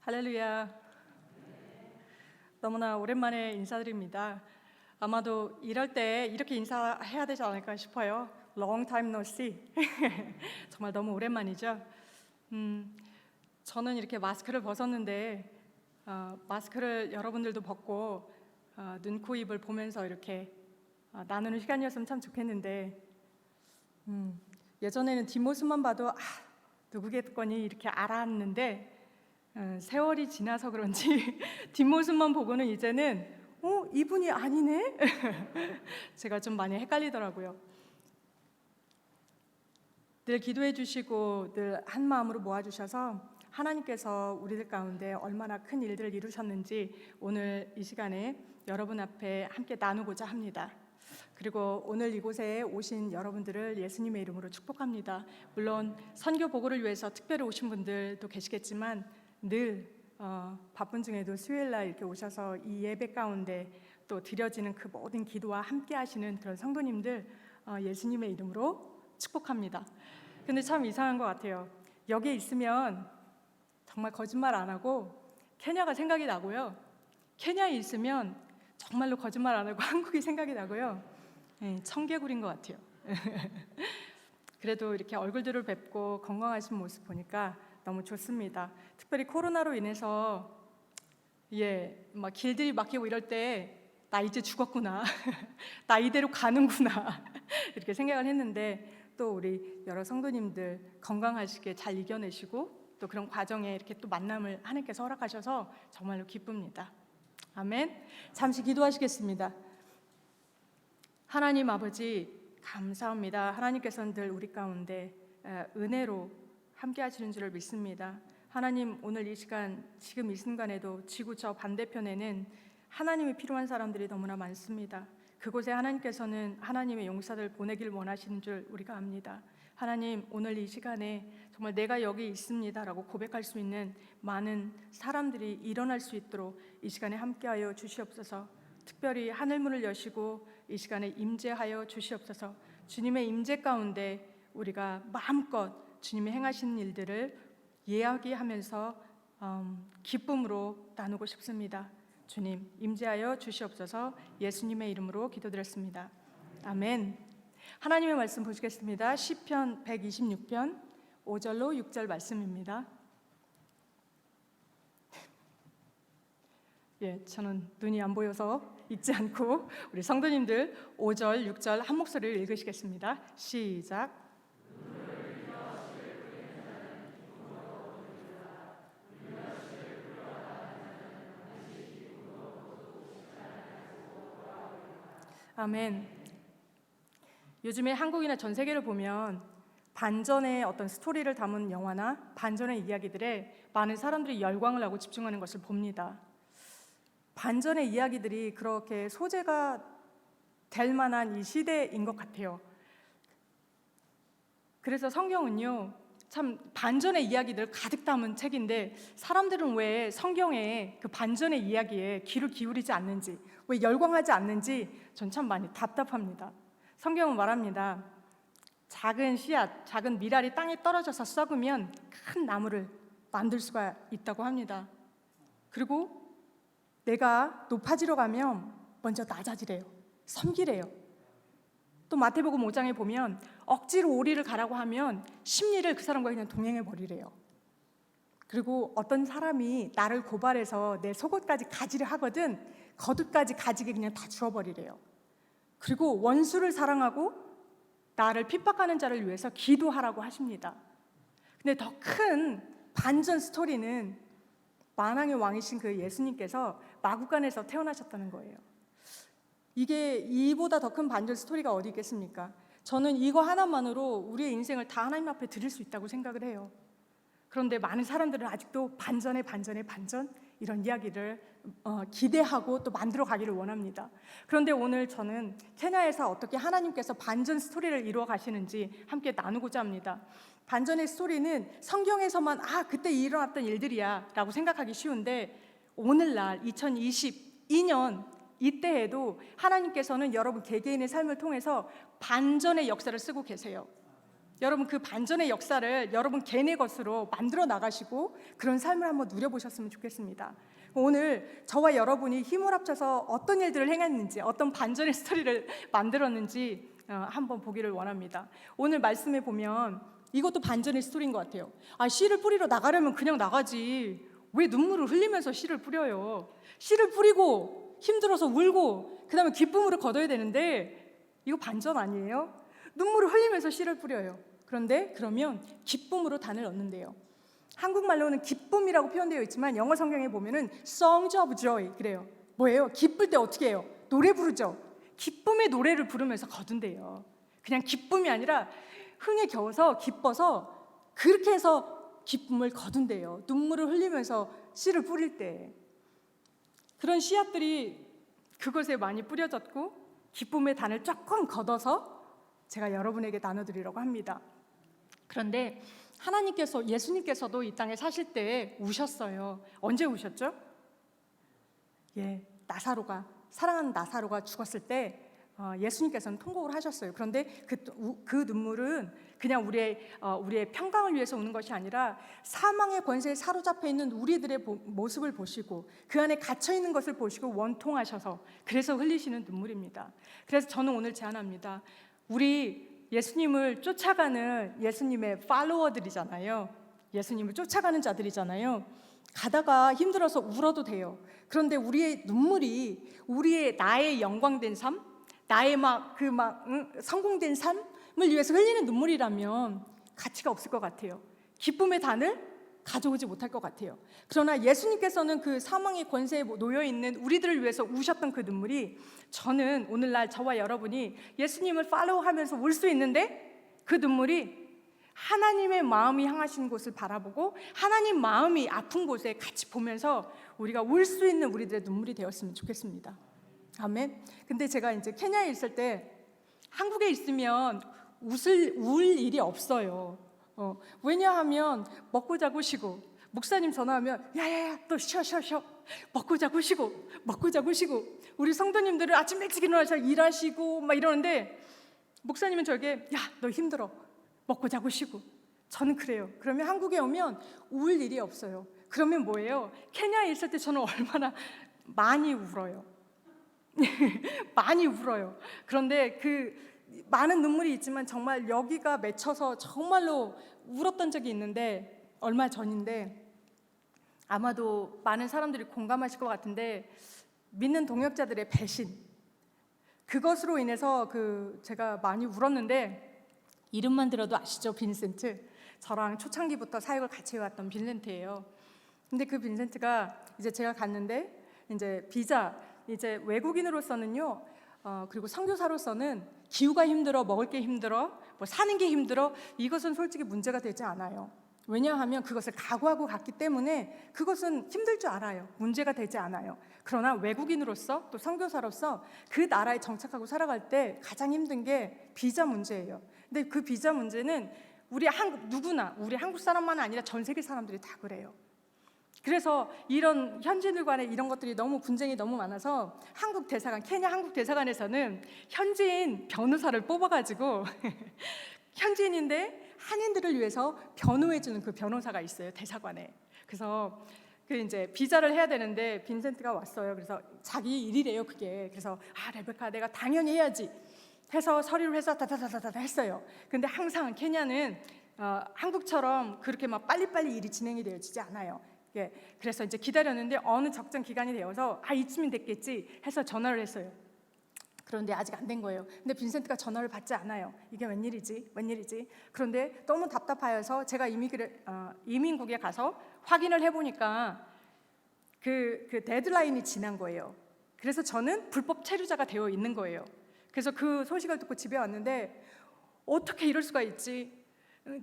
할렐루야. 너무나 오랜만에 인사드립니다. 아마도 이럴 때 이렇게 인사해야 되지 않을까 싶어요. Long time no see. 정말 너무 오랜만이죠. 저는 이렇게 마스크를 벗었는데 마스크를 여러분들도 벗고 눈, 코, 입을 보면서 이렇게 나누는 시간이었으면 참 좋겠는데 예전에는 뒷모습만 봐도 누구겠거니 이렇게 알았는데 세월이 지나서 그런지 뒷모습만 보고는 이제는 이분이 아니네? 제가 좀 많이 헷갈리더라고요. 늘 기도해 주시고 늘 한 마음으로 모아주셔서 하나님께서 우리들 가운데 얼마나 큰 일들을 이루셨는지 오늘 이 시간에 여러분 앞에 함께 나누고자 합니다. 그리고 오늘 이곳에 오신 여러분들을 예수님의 이름으로 축복합니다. 물론 선교 보고를 위해서 특별히 오신 분들도 계시겠지만 늘 바쁜 중에도 수요일날 이렇게 오셔서 이 예배 가운데 또 드려지는 그 모든 기도와 함께 하시는 그런 성도님들 예수님의 이름으로 축복합니다. 근데 참 이상한 것 같아요. 여기에 있으면 정말 거짓말 안 하고 케냐가 생각이 나고요. 케냐에 있으면 정말로 거짓말 안 하고 한국이 생각이 나고요. 청개구리인 것 같아요. 그래도 이렇게 얼굴들을 뵙고 건강하신 모습 보니까 너무 좋습니다. 특별히 코로나로 인해서 막 길들이 막히고 이럴 때 나 이제 죽었구나, 나 이대로 가는구나 이렇게 생각을 했는데 또 우리 여러 성도님들 건강하시게 잘 이겨내시고 또 그런 과정에 이렇게 또 만남을 하나님께서 허락하셔서 정말로 기쁩니다. 아멘. 잠시 기도하시겠습니다. 하나님 아버지 감사합니다. 하나님께서는 늘 우리 가운데 은혜로 함께 하시는 줄을 믿습니다. 하나님, 오늘 이 시간 지금 이 순간에도 지구 저 반대편에는 하나님이 필요한 사람들이 너무나 많습니다. 그곳에 하나님께서는 하나님의 용사들 보내길 원하시는 줄 우리가 압니다. 하나님, 오늘 이 시간에 정말 내가 여기 있습니다라고 고백할 수 있는 많은 사람들이 일어날 수 있도록 이 시간에 함께하여 주시옵소서. 특별히 하늘문을 여시고 이 시간에 임재하여 주시옵소서. 주님의 임재 가운데 우리가 마음껏 주님이 행하시는 일들을 이야기하면서 기쁨으로 나누고 싶습니다. 주님 임재하여 주시옵소서. 예수님의 이름으로 기도드렸습니다. 아멘. 하나님의 말씀 보시겠습니다. 시편 126편 5절로 6절 말씀입니다. 저는 눈이 안 보여서 읽지 않고 우리 성도님들 5절, 6절 한 목소리를 읽으시겠습니다. 시작. 아멘. 요즘에 한국이나 전 세계를 보면 반전의 어떤 스토리를 담은 영화나 반전의 이야기들에 많은 사람들이 열광을 하고 집중하는 것을 봅니다. 반전의 이야기들이 그렇게 소재가 될 만한 이 시대인 것 같아요. 그래서 성경은요, 참 반전의 이야기들 가득 담은 책인데 사람들은 왜 성경의 그 반전의 이야기에 귀를 기울이지 않는지, 왜 열광하지 않는지 전 참 많이 답답합니다. 성경은 말합니다. 작은 씨앗, 작은 미랄이 땅에 떨어져서 썩으면 큰 나무를 만들 수가 있다고 합니다. 그리고 내가 높아지러 가면 먼저 낮아지래요. 섬기래요. 또 마태복음 5장에 보면 억지로 오리를 가라고 하면 심리를 그 사람과 그냥 동행해 버리래요. 그리고 어떤 사람이 나를 고발해서 내 속옷까지 가지려 하거든 겉옷까지 가지게 그냥 다 주워버리래요. 그리고 원수를 사랑하고 나를 핍박하는 자를 위해서 기도하라고 하십니다. 근데 더 큰 반전 스토리는 만왕의 왕이신 그 예수님께서 마구간에서 태어나셨다는 거예요. 이게 이보다 더 큰 반전 스토리가 어디 있겠습니까? 저는 이거 하나만으로 우리의 인생을 다 하나님 앞에 드릴 수 있다고 생각을 해요. 그런데 많은 사람들은 아직도 반전 이런 이야기를 기대하고 또 만들어 가기를 원합니다. 그런데 오늘 저는 케냐에서 어떻게 하나님께서 반전 스토리를 이루어 가시는지 함께 나누고자 합니다. 반전의 스토리는 성경에서만 그때 일어났던 일들이야 라고 생각하기 쉬운데 오늘날 2022년 이때에도 하나님께서는 여러분 개개인의 삶을 통해서 반전의 역사를 쓰고 계세요. 여러분 그 반전의 역사를 여러분 개인의 것으로 만들어 나가시고 그런 삶을 한번 누려보셨으면 좋겠습니다. 오늘 저와 여러분이 힘을 합쳐서 어떤 일들을 행했는지, 어떤 반전의 스토리를 만들었는지 한번 보기를 원합니다. 오늘 말씀에 보면 이것도 반전의 스토리인 것 같아요. 씨를 뿌리러 나가려면 그냥 나가지 왜 눈물을 흘리면서 씨를 뿌려요? 씨를 뿌리고 힘들어서 울고 그 다음에 기쁨으로 거둬야 되는데 이거 반전 아니에요? 눈물을 흘리면서 씨를 뿌려요. 그런데 그러면 기쁨으로 단을 얻는데요. 한국말로는 기쁨이라고 표현되어 있지만 영어 성경에 보면은 songs of joy 그래요. 뭐예요? 기쁠 때 어떻게 해요? 노래 부르죠. 기쁨의 노래를 부르면서 거둔대요. 그냥 기쁨이 아니라 흥에 겨워서 기뻐서 그렇게 해서 기쁨을 거둔대요. 눈물을 흘리면서 씨를 뿌릴 때 그런 씨앗들이 그것에 많이 뿌려졌고 기쁨의 단을 조금 걷어서 제가 여러분에게 나눠드리려고 합니다. 그런데 하나님께서 예수님께서도 이 땅에 사실 때 우셨어요. 언제 우셨죠? 나사로가 사랑하는 나사로가 죽었을 때 예수님께서는 통곡을 하셨어요. 그런데 그 눈물은 그냥 우리의 평강을 위해서 우는 것이 아니라 사망의 권세에 사로잡혀 있는 우리들의 모습을 보시고 그 안에 갇혀 있는 것을 보시고 원통하셔서 그래서 흘리시는 눈물입니다. 그래서 저는 오늘 제안합니다. 우리 예수님을 쫓아가는 예수님의 팔로워들이잖아요. 예수님을 쫓아가는 자들이잖아요. 가다가 힘들어서 울어도 돼요. 그런데 우리의 눈물이 나의 영광된 삶, 나의 성공된 삶을 위해서 흘리는 눈물이라면 가치가 없을 것 같아요. 기쁨의 단을 가져오지 못할 것 같아요. 그러나 예수님께서는 그 사망의 권세에 놓여 있는 우리들을 위해서 우셨던 그 눈물이 저는 오늘날 저와 여러분이 예수님을 팔로우하면서 울 수 있는데 그 눈물이 하나님의 마음이 향하신 곳을 바라보고 하나님 마음이 아픈 곳에 같이 보면서 우리가 울 수 있는 우리들의 눈물이 되었으면 좋겠습니다. 아멘. 근데 제가 이제 케냐에 있을 때 한국에 있으면 울 일이 없어요. 왜냐하면 먹고 자고 쉬고 목사님 전화하면 야야야 또 쉬어 먹고 자고 쉬고 우리 성도님들은 아침 일찍 일어나서 일하시고 막 이러는데 목사님은 저에게 야 너 힘들어 먹고 자고 쉬고 저는 그래요. 그러면 한국에 오면 울 일이 없어요. 그러면 뭐예요? 케냐에 있을 때 저는 얼마나 많이 울어요. 많이 울어요. 그런데 그 많은 눈물이 있지만 정말 여기가 맺혀서 정말로 울었던 적이 있는데 얼마 전인데 아마도 많은 사람들이 공감하실 것 같은데 믿는 동역자들의 배신 그것으로 인해서 제가 많이 울었는데 이름만 들어도 아시죠? 빈센트. 저랑 초창기부터 사역을 같이 해왔던 빈센트예요. 근데 그 빈센트가 이제 제가 갔는데 이제 비자 이제 외국인으로서는요 그리고 선교사로서는 기후가 힘들어 먹을 게 힘들어 뭐 사는 게 힘들어 이것은 솔직히 문제가 되지 않아요. 왜냐하면 그것을 각오하고 갔기 때문에 그것은 힘들 줄 알아요. 문제가 되지 않아요. 그러나 외국인으로서 또 선교사로서 그 나라에 정착하고 살아갈 때 가장 힘든 게 비자 문제예요. 근데 그 비자 문제는 우리 한국 사람만 아니라 전 세계 사람들이 다 그래요. 그래서 이런 현지인들 간에 이런 것들이 너무 분쟁이 너무 많아서 케냐 한국 대사관에서는 현지인 변호사를 뽑아가지고 현지인인데 한인들을 위해서 변호해주는 그 변호사가 있어요 대사관에. 그래서 이제 비자를 해야 되는데 빈센트가 왔어요. 그래서 자기 일이래요 그게. 그래서 레베카 내가 당연히 해야지 해서 서류를 해서 다다다다다 했어요. 근데 항상 케냐는 한국처럼 그렇게 막 빨리빨리 일이 진행이 되어지지 않아요. 그래서 이제 기다렸는데 어느 적정 기간이 되어서 이쯤은 됐겠지 해서 전화를 했어요. 그런데 아직 안 된 거예요. 근데 빈센트가 전화를 받지 않아요. 이게 웬일이지? 그런데 너무 답답하여서 제가 이민국에 가서 확인을 해보니까 그 데드라인이 지난 거예요. 그래서 저는 불법 체류자가 되어 있는 거예요. 그래서 그 소식을 듣고 집에 왔는데 어떻게 이럴 수가 있지?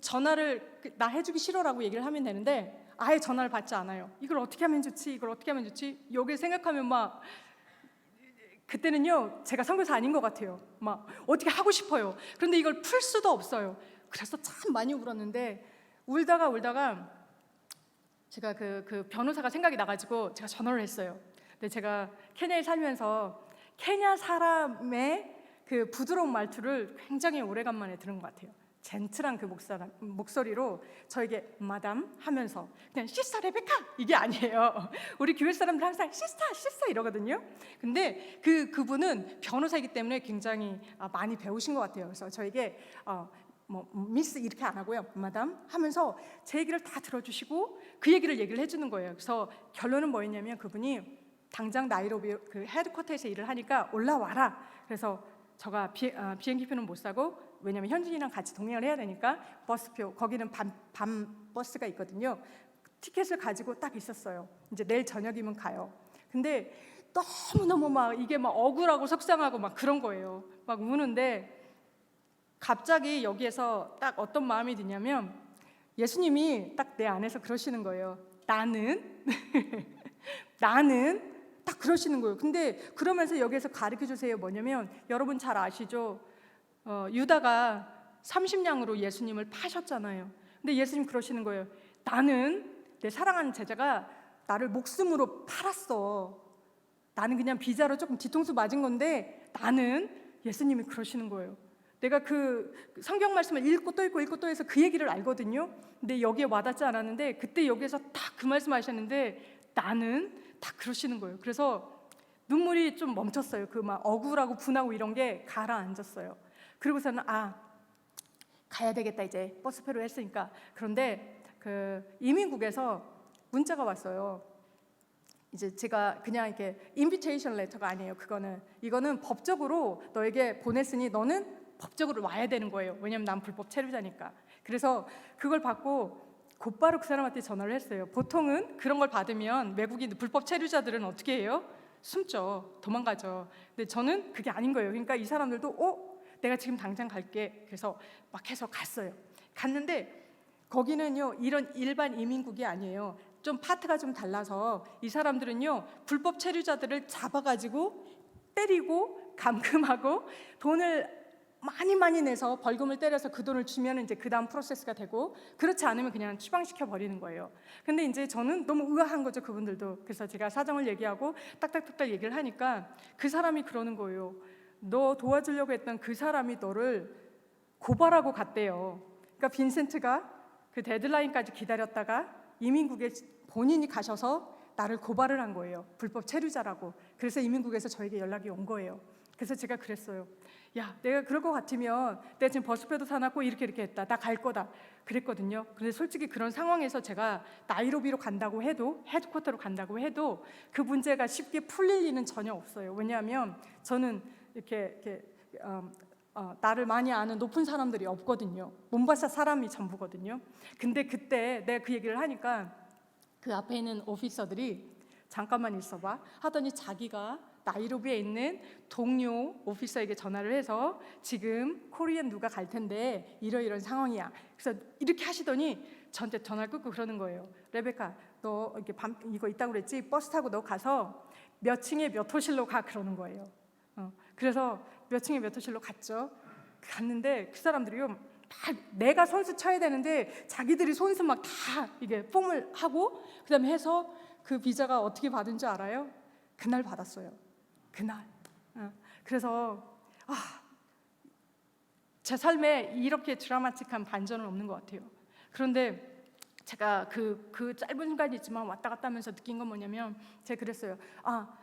전화를 나 해주기 싫어라고 얘기를 하면 되는데 아예 전화를 받지 않아요. 이걸 어떻게 하면 좋지? 여기 생각하면 막 그때는요 제가 선교사 아닌 것 같아요. 막 어떻게 하고 싶어요. 그런데 이걸 풀 수도 없어요. 그래서 참 많이 울었는데 울다가 제가 그 변호사가 생각이 나가지고 제가 전화를 했어요. 근데 제가 케냐에 살면서 케냐 사람의 그 부드러운 말투를 굉장히 오래간만에 들은 것 같아요. 젠틀한 그 목소리로 저에게 마담 하면서 그냥 시스터 레베카 이게 아니에요. 우리 교회 사람들 항상 시스터 이러거든요. 근데 그분은 변호사이기 때문에 굉장히 많이 배우신 것 같아요. 그래서 저에게 미스 이렇게 안 하고요, 마담 하면서 제 얘기를 다 들어주시고 그 얘기를 해주는 거예요. 그래서 결론은 뭐였냐면 그분이 당장 나이로비 그 헤드쿼터에서 일을 하니까 올라와라. 그래서 제가 비행기표는 못 사고, 왜냐면 현진이랑 같이 동행을 해야 되니까 버스표, 거기는 밤 버스가 있거든요. 티켓을 가지고 딱 있었어요. 이제 내일 저녁이면 가요. 근데 너무너무 이게 억울하고 속상하고 그런 거예요. 막 우는데 갑자기 여기에서 딱 어떤 마음이 드냐면 예수님이 딱 내 안에서 그러시는 거예요. 나는 딱 그러시는 거예요. 근데 그러면서 여기에서 가르쳐 주세요. 뭐냐면 여러분 잘 아시죠? 유다가 30냥으로 예수님을 파셨잖아요. 근데 예수님 그러시는 거예요. 나는 내 사랑하는 제자가 나를 목숨으로 팔았어. 나는 그냥 비자로 조금 뒤통수 맞은 건데 나는, 예수님이 그러시는 거예요. 내가 그 성경 말씀을 읽고 또 해서 그 얘기를 알거든요. 근데 여기에 와닿지 않았는데 그때 여기에서 딱 그 말씀 하셨는데 나는 딱 그러시는 거예요. 그래서 눈물이 좀 멈췄어요. 그 억울하고 분하고 이런 게 가라앉았어요. 그리고서는 가야 되겠다, 이제 버스표로 했으니까. 그런데 그 이민국에서 문자가 왔어요. 이제 제가 그냥 이렇게 인비테이션 레터가 아니에요. 이거는 법적으로 너에게 보냈으니 너는 법적으로 와야 되는 거예요. 왜냐면 난 불법 체류자니까. 그래서 그걸 받고 곧바로 그 사람한테 전화를 했어요. 보통은 그런 걸 받으면 외국인 불법 체류자들은 어떻게 해요? 숨죠. 도망가죠. 근데 저는 그게 아닌 거예요. 그러니까 이 사람들도 내가 지금 당장 갈게. 그래서 막 해서 갔어요. 갔는데 거기는요, 이런 일반 이민국이 아니에요. 좀 파트가 좀 달라서 이 사람들은요, 불법 체류자들을 잡아가지고 때리고 감금하고 돈을 많이 내서 벌금을 때려서 그 돈을 주면 이제 그 다음 프로세스가 되고, 그렇지 않으면 그냥 추방시켜 버리는 거예요. 근데 이제 저는 너무 의아한 거죠, 그분들도. 그래서 제가 사정을 얘기하고 딱딱딱딱 얘기를 하니까 그 사람이 그러는 거예요. 너 도와주려고 했던 그 사람이 너를 고발하고 갔대요. 그러니까 빈센트가 그 데드라인까지 기다렸다가 이민국에 본인이 가셔서 나를 고발을 한 거예요. 불법 체류자라고. 그래서 이민국에서 저에게 연락이 온 거예요. 그래서 제가 그랬어요. 야, 내가 그럴 것 같으면 내가 지금 버스표도 사놨고 이렇게 했다. 나 갈 거다. 그랬거든요. 근데 솔직히 그런 상황에서 제가 나이로비로 간다고 해도, 헤드쿼터로 간다고 해도 그 문제가 쉽게 풀릴 리는 전혀 없어요. 왜냐하면 저는 이렇게 나를 많이 아는 높은 사람들이 없거든요. 몬바사 사람이 전부거든요. 근데 그때 내가 그 얘기를 하니까 그 앞에 있는 오피서들이 잠깐만 있어봐 하더니 자기가 나이로비에 있는 동료 오피서에게 전화를 해서 지금 코리안 누가 갈 텐데 이런 상황이야. 그래서 이렇게 하시더니 저한테 전화를 끊고 그러는 거예요. 레베카, 너 이렇게 이거 있다고 그랬지? 버스 타고 너 가서 몇 층에 몇 호실로 가, 그러는 거예요. 그래서 몇 층에 몇 호실로 갔는데 그 사람들이요, 막 내가 선수 쳐야 되는데 자기들이 선수 막 다 이게 폼을 하고 그다음에 해서 그 비자가 어떻게 받은 줄 알아요? 그날 받았어요. 그날. 그래서 제 삶에 이렇게 드라마틱한 반전은 없는 것 같아요. 그런데 제가 그 짧은 순간이 있지만 왔다 갔다 하면서 느낀 건 뭐냐면 제가 그랬어요.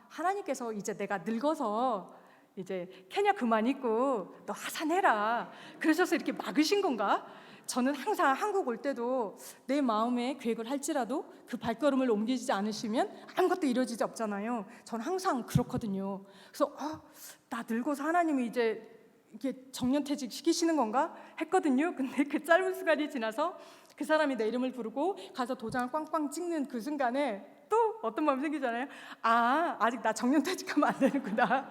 하나님께서 이제 내가 늙어서 이제 케냐 그만 있고 너 하산해라 그러셔서 이렇게 막으신 건가? 저는 항상 한국 올 때도 내 마음에 계획을 할지라도 그 발걸음을 옮기지 않으시면 아무것도 이루어지지 없잖아요. 저는 항상 그렇거든요. 그래서 나 늙어서 하나님이 이제 이렇게 정년퇴직 시키시는 건가 했거든요. 근데 그 짧은 시간이 지나서 그 사람이 내 이름을 부르고 가서 도장을 꽝꽝 찍는 그 순간에 또 어떤 마음이 생기잖아요. 아직 나 정년퇴직하면 안 되는구나.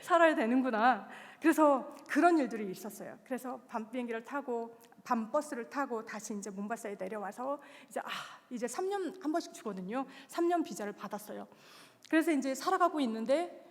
살아야 되는구나. 그래서 그런 일들이 있었어요. 그래서 밤 비행기를 타고 밤 버스를 타고 다시 이제 몬바사에 내려와서 이제 3년 한 번씩 주거든요. 3년 비자를 받았어요. 그래서 이제 살아가고 있는데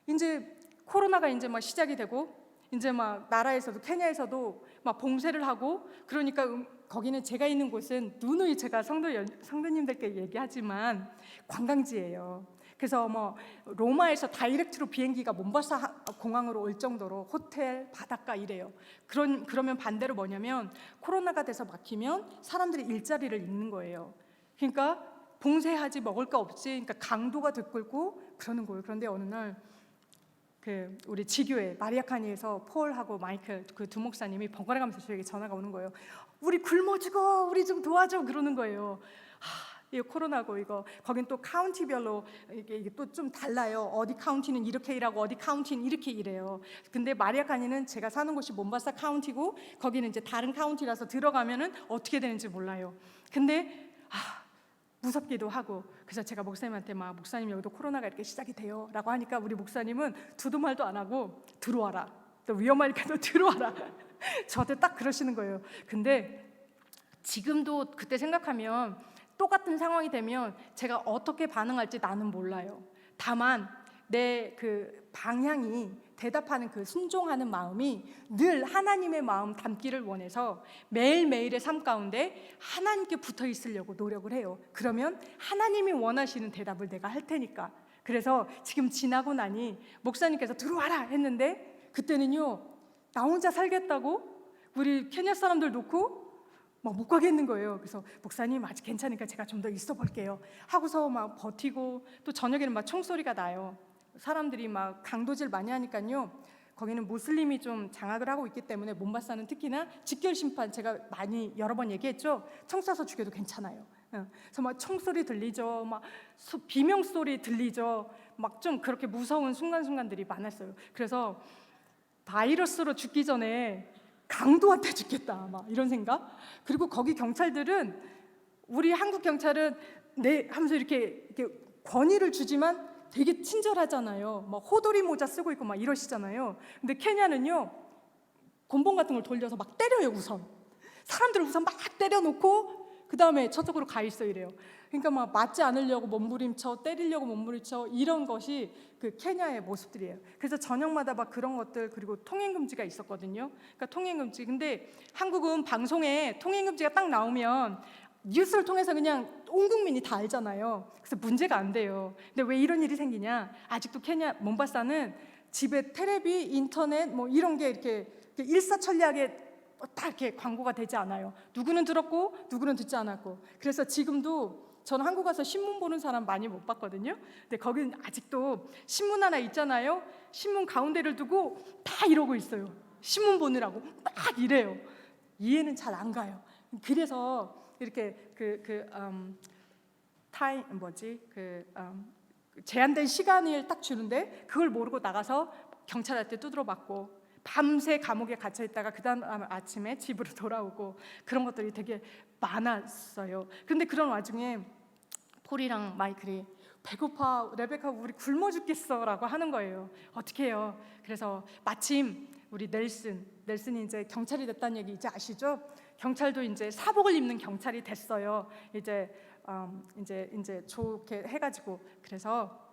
이제 코로나가 이제 막 시작이 되고 이제 막 나라에서도 케냐에서도 막 봉쇄를 하고 그러니까 거기는 제가 있는 곳은 누누이 제가 성도님들께 얘기하지만 관광지예요. 그래서 뭐 로마에서 다이렉트로 비행기가 몬바사 공항으로 올 정도로 호텔, 바닷가 이래요. 그러면 반대로 뭐냐면 코로나가 돼서 막히면 사람들이 일자리를 잃는 거예요. 그러니까 봉쇄하지 먹을 거 없지. 그러니까 강도가 들끓고 그러는 거예요. 그런데 어느 날 우리 지교회 마리아카니에서 폴하고 마이클 그 두 목사님이 번갈아 가면서 저에게 전화가 오는 거예요. 우리 굶어 죽어, 우리 좀 도와줘 그러는 거예요. 이거 코로나고 이거 거긴 또 카운티별로 이게 또 좀 달라요. 어디 카운티는 이렇게 일하고 어디 카운티는 이렇게 일해요. 근데 마리아카니는 제가 사는 곳이 몬바사 카운티고 거기는 이제 다른 카운티라서 들어가면은 어떻게 되는지 몰라요. 근데 무섭기도 하고 그래서 제가 목사님한테 막 목사님 여기도 코로나가 이렇게 시작이 돼요 라고 하니까 우리 목사님은 두도 말도 안 하고 들어와라, 또 위험하니까 너 들어와라 저한테 딱 그러시는 거예요. 근데 지금도 그때 생각하면 똑같은 상황이 되면 제가 어떻게 반응할지 나는 몰라요. 다만 내 그 방향이 대답하는 그 순종하는 마음이 늘 하나님의 마음 담기를 원해서 매일매일의 삶 가운데 하나님께 붙어 있으려고 노력을 해요. 그러면 하나님이 원하시는 대답을 내가 할 테니까. 그래서 지금 지나고 나니 목사님께서 들어와라 했는데 그때는요 나 혼자 살겠다고 우리 케냐 사람들 놓고 못 가겠는 거예요. 그래서 목사님 아직 괜찮으니까 제가 좀 더 있어 볼게요 하고서 막 버티고 또 저녁에는 막 총소리가 나요. 사람들이 막 강도질 많이 하니까요. 거기는 무슬림이 좀 장악을 하고 있기 때문에 몬바사는 특히나 직결 심판 제가 많이 여러 번 얘기했죠. 총 쏴서 죽여도 괜찮아요. 그래서 막 총소리 들리죠. 막 비명 소리 들리죠. 막 좀 그렇게 무서운 순간순간들이 많았어요. 그래서 바이러스로 죽기 전에 강도한테 죽겠다 막 이런 생각. 그리고 거기 경찰들은 우리 한국 경찰은 네 하면서 이렇게 권위를 주지만 되게 친절하잖아요. 막 호돌이 모자 쓰고 있고 막 이러시잖아요. 근데 케냐는요 곤봉 같은 걸 돌려서 막 때려요. 우선 사람들을 우선 막 때려놓고 그 다음에 저쪽으로 가 있어 이래요. 그러니까 막 맞지 않으려고 몸부림쳐, 때리려고 몸부림쳐, 이런 것이 그 케냐의 모습들이에요. 그래서 저녁마다 막 그런 것들, 그리고 통행금지가 있었거든요. 그러니까 통행금지. 근데 한국은 방송에 통행금지가 딱 나오면 뉴스를 통해서 그냥 온 국민이 다 알잖아요. 그래서 문제가 안 돼요. 근데 왜 이런 일이 생기냐? 아직도 케냐 몬바사는 집에 테레비, 인터넷 뭐 이런 게 이렇게 일사천리하게 딱 이렇게 광고가 되지 않아요. 누구는 들었고 누구는 듣지 않았고. 그래서 지금도 저는 한국 가서 신문 보는 사람 많이 못 봤거든요. 근데 거기는 아직도 신문 하나 있잖아요. 신문 가운데를 두고 다 이러고 있어요. 신문 보느라고 막 이래요. 이해는 잘 안 가요. 그래서 이렇게 제한된 시간을 딱 주는데 그걸 모르고 나가서 경찰한테 두드려 맞고 밤새 감옥에 gat혀 있다가 그 다음 아침에 집으로 돌아오고 그런 것들이 되게 많았어요. 근데 그런 와중에 폴이랑 마이클이 배고파 레베카 우리 굶어 죽겠어 라고 하는 거예요. 어떻게 해요? 그래서 마침 우리 넬슨이 이제 경찰이 됐다는 얘기 이제 아시죠? 경찰도 이제 사복을 입는 경찰이 됐어요. 이제 좋게 해가지고. 그래서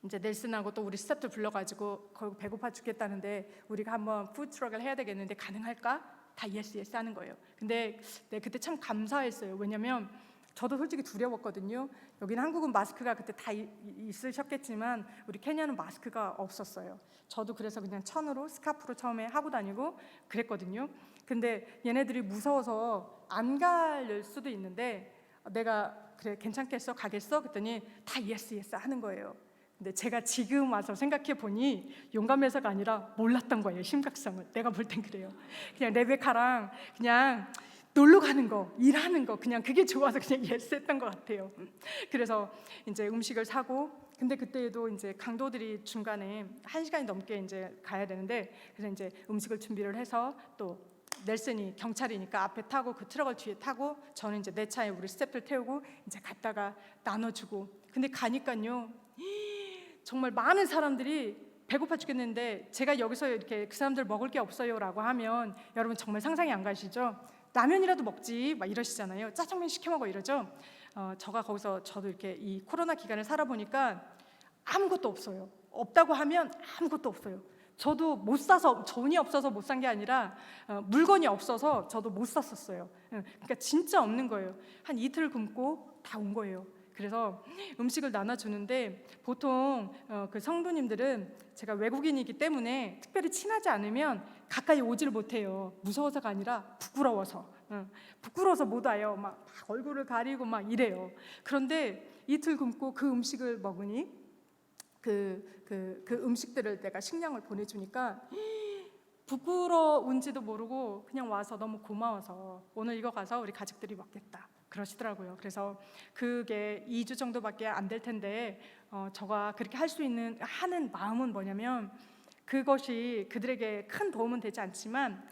이제 넬슨하고 또 우리 스태프들 불러가지고 거기 배고파 죽겠다는데 우리가 한번 푸드트럭을 해야 되겠는데 가능할까? 다 yes 하는 거예요. 근데 그때 참 감사했어요. 왜냐면 저도 솔직히 두려웠거든요. 여기는 한국은 마스크가 그때 다 있으셨겠지만 우리 케냐는 마스크가 없었어요. 저도 그래서 그냥 천으로 스카프로 처음에 하고 다니고 그랬거든요. 근데 얘네들이 무서워서 안 갈 수도 있는데 내가 그래 괜찮겠어? 가겠어? 그랬더니 다 yes 하는 거예요. 근데 제가 지금 와서 생각해 보니 용감해서가 아니라 몰랐던 거예요. 심각성을. 내가 볼 땐 그래요. 그냥 레베카랑 그냥 놀러 가는 거, 일하는 거 그냥 그게 좋아서 그냥 yes 했던 것 같아요. 그래서 이제 음식을 사고 근데 그때도 이제 강도들이 중간에 1시간이 넘게 이제 가야 되는데 그래서 이제 음식을 준비를 해서 또 넬슨이 경찰이니까 앞에 타고 그 트럭을 뒤에 타고 저는 이제 내 차에 우리 스태프들 태우고 이제 갔다가 나눠주고 근데 가니까요 정말 많은 사람들이 배고파 죽겠는데 제가 여기서 이렇게 그 사람들 먹을 게 없어요라고 하면 여러분 정말 상상이 안 가시죠? 라면이라도 먹지 막 이러시잖아요. 짜장면 시켜 먹어 이러죠. 저가 거기서 저도 이렇게 이 코로나 기간을 살아보니까 아무것도 없어요. 없다고 하면 아무것도 없어요. 저도 못 사서 돈이 없어서 못 산 게 아니라 물건이 없어서 저도 못 샀었어요. 그러니까 진짜 없는 거예요. 한 이틀 굶고 다 온 거예요. 그래서 음식을 나눠주는데 보통 그 성도님들은 제가 외국인이기 때문에 특별히 친하지 않으면 가까이 오지를 못해요. 무서워서가 아니라 부끄러워서. 부끄러워서 못 와요. 막 얼굴을 가리고 막 이래요. 그런데 이틀 굶고 그 음식을 먹으니 그 음식들을 내가 식량을 보내주니까 부끄러운지도 모르고 그냥 와서 너무 고마워서 오늘 이거 가서 우리 가족들이 먹겠다 그러시더라고요. 그래서 그게 2주 정도밖에 안 될 텐데 저가 그렇게 할 수 있는 하는 마음은 뭐냐면 그것이 그들에게 큰 도움은 되지 않지만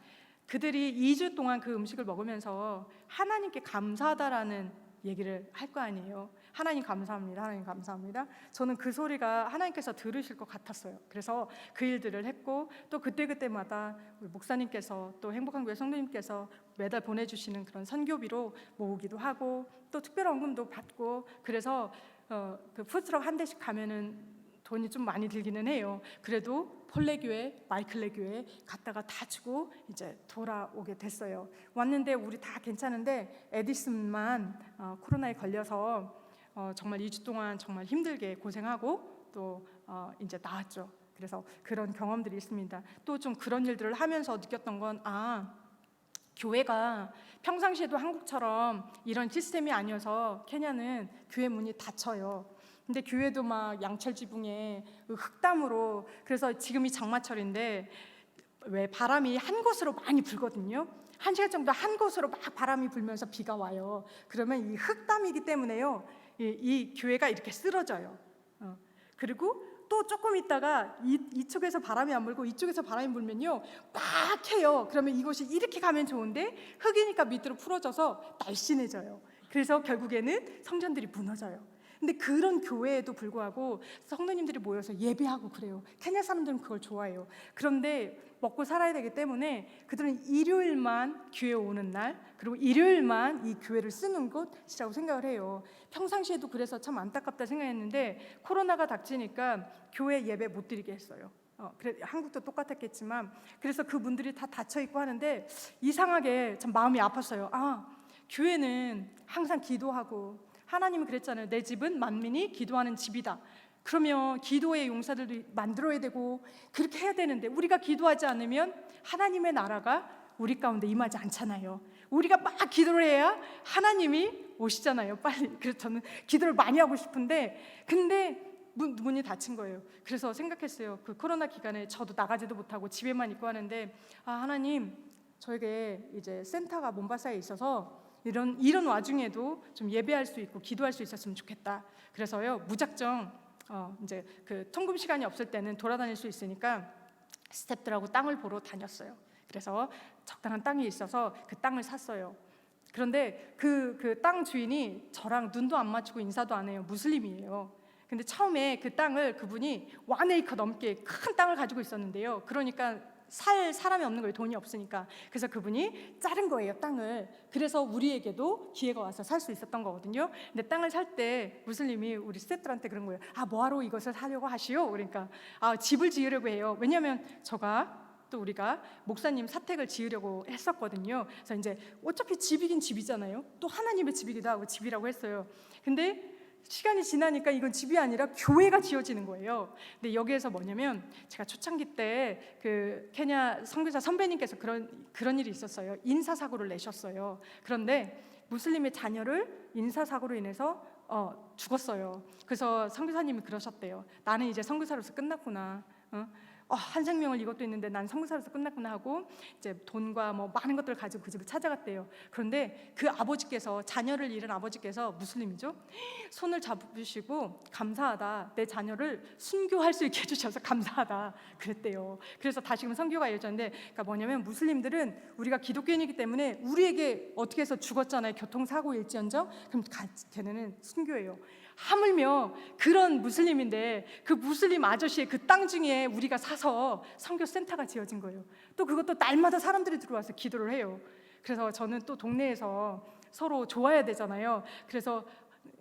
그들이 2주 동안 그 음식을 먹으면서 하나님께 감사하다라는 얘기를 할 거 아니에요. 하나님 감사합니다. 하나님 감사합니다. 저는 그 소리가 하나님께서 들으실 것 같았어요. 그래서 그 일들을 했고 또 그때그때마다 우리 목사님께서 또 행복한 교회 성도님께서 매달 보내주시는 그런 선교비로 모으기도 하고 또 특별 헌금도 받고 그래서 그 푸드트럭 한 대씩 가면은 돈이 좀 많이 들기는 해요. 그래도 폴레교회, 마이클레교회 갔다가 다 주고 이제 돌아오게 됐어요. 왔는데 우리 다 괜찮은데 에디슨만 코로나에 걸려서 정말 2주 동안 정말 힘들게 고생하고 또 이제 나았죠. 그래서 그런 경험들이 있습니다. 또 좀 그런 일들을 하면서 느꼈던 건 교회가 평상시에도 한국처럼 이런 시스템이 아니어서 케냐는 교회 문이 닫혀요. 근데 교회도 막 양철 지붕에 흙담으로 그래서 지금이 장마철인데 왜 바람이 한 곳으로 많이 불거든요. 1시간 정도 한 곳으로 막 바람이 불면서 비가 와요. 그러면 이 흙담이기 때문에요. 이 교회가 이렇게 쓰러져요. 그리고 또 조금 있다가 이쪽에서 바람이 안 불고 이쪽에서 바람이 불면요 막 해요. 그러면 이곳이 이렇게 가면 좋은데 흙이니까 밑으로 풀어져서 날씬해져요. 그래서 결국에는 성전들이 무너져요. 근데 그런 교회에도 불구하고 성도님들이 모여서 예배하고 그래요. 케냐 사람들은 그걸 좋아해요. 그런데 먹고 살아야 되기 때문에 그들은 일요일만 교회 오는 날 그리고 일요일만 이 교회를 쓰는 곳이라고 생각을 해요. 평상시에도 그래서 참 안타깝다 생각했는데 코로나가 닥치니까 교회 예배 못 드리게 했어요. 그래 한국도 똑같았겠지만 그래서 그분들이 다 닫혀 있고 하는데 이상하게 참 마음이 아팠어요. 교회는 항상 기도하고 하나님은 그랬잖아요. 내 집은 만민이 기도하는 집이다. 그러면 기도의 용사들도 만들어야 되고 그렇게 해야 되는데 우리가 기도하지 않으면 하나님의 나라가 우리 가운데 임하지 않잖아요. 우리가 막 기도를 해야 하나님이 오시잖아요. 빨리. 그래서 저는 기도를 많이 하고 싶은데 근데 문이 닫힌 거예요. 그래서 생각했어요. 그 코로나 기간에 저도 나가지도 못하고 집에만 있고 하는데 하나님 저에게 이제 센터가 몬바사에 있어서 이런 와중에도 좀 예배할 수 있고 기도할 수 있었으면 좋겠다. 그래서요 무작정 이제 그 통금 시간이 없을 때는 돌아다닐 수 있으니까 스태프들하고 땅을 보러 다녔어요. 그래서 적당한 땅이 있어서 그 땅을 샀어요. 그런데 그 땅 주인이 저랑 눈도 안 맞추고 인사도 안 해요. 무슬림이에요. 근데 처음에 그 땅을 그분이 1에이커 넘게 큰 땅을 가지고 있었는데요. 그러니까 살 사람이 없는 거예요. 돈이 없으니까. 그래서 그분이 자른 거예요, 땅을. 그래서 우리에게도 기회가 와서 살 수 있었던 거거든요. 근데 땅을 살 때 무슬림이 우리 스태프들한테 그런 거예요. 뭐하러 이것을 사려고 하시오? 그러니까 집을 지으려고 해요. 왜냐하면 또 우리가 목사님 사택을 지으려고 했었거든요. 그래서 이제 어차피 집이긴 집이잖아요. 또 하나님의 집이기도 하고 집이라고 했어요. 근데 시간이 지나니까 이건 집이 아니라 교회가 지어지는 거예요. 근데 여기에서 뭐냐면 제가 초창기 때 그 케냐 선교사 선배님께서 그런 일이 있었어요. 인사사고를 내셨어요. 그런데 무슬림의 자녀를 인사사고로 인해서 죽었어요. 그래서 선교사님이 그러셨대요. 나는 이제 선교사로서 끝났구나. 한 생명을 이것도 있는데 난 선교사로서 끝났구나 하고 이제 돈과 뭐 많은 것들을 가지고 그 집을 찾아갔대요. 그런데 그 아버지께서 자녀를 잃은 아버지께서 무슬림이죠. 손을 잡으시고 감사하다. 내 자녀를 순교할 수 있게 해주셔서 감사하다 그랬대요. 그래서 다시금 선교가 이어졌는데 그러니까 뭐냐면 무슬림들은 우리가 기독교인이기 때문에 우리에게 어떻게 해서 죽었잖아요. 교통사고일지언정 그럼 걔네는 순교예요. 하물며 그런 무슬림인데 그 무슬림 아저씨의 그 땅 중에 우리가 사서 선교 센터가 지어진 거예요. 또 그것도 날마다 사람들이 들어와서 기도를 해요. 그래서 저는 또 동네에서 서로 좋아야 되잖아요. 그래서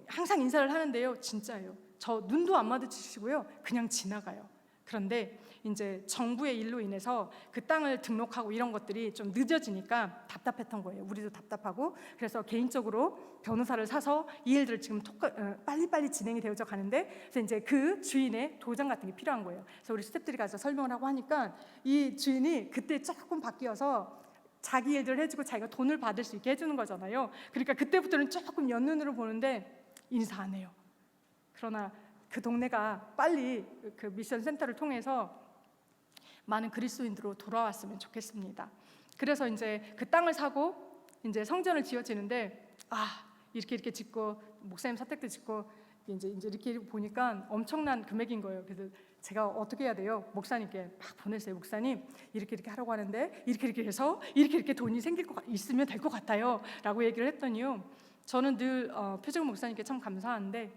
항상 인사를 하는데요. 진짜예요. 저 눈도 안 마주치시고요. 그냥 지나가요. 그런데 이제 정부의 일로 인해서 그 땅을 등록하고 이런 것들이 좀 늦어지니까 답답했던 거예요. 우리도 답답하고. 그래서 개인적으로 변호사를 사서 이 일들을 지금 빨리빨리 진행이 되어져 가는데, 그래서 이제 그 주인의 도장 같은 게 필요한 거예요. 그래서 우리 스태프들이 가서 설명을 하고 하니까 이 주인이 그때 조금 바뀌어서 자기 일들을 해주고 자기가 돈을 받을 수 있게 해주는 거잖아요. 그러니까 그때부터는 조금 연눈으로 보는데 인사 안 해요. 그러나 그 동네가 빨리 그 미션 센터를 통해서 많은 그리스도인들로 돌아왔으면 좋겠습니다. 그래서 이제 그 땅을 사고 이제 성전을 지어지는데, 이렇게 짓고 목사님 사택도 짓고 이제 이렇게 보니까 엄청난 금액인 거예요. 그래서 제가 어떻게 해야 돼요? 목사님께 막 보냈어요. 목사님, 이렇게 하라고 하는데 이렇게 해서 이렇게 돈이 있으면 될 것 같아요 라고 얘기를 했더니요, 저는 늘 표정 목사님께 참 감사한데,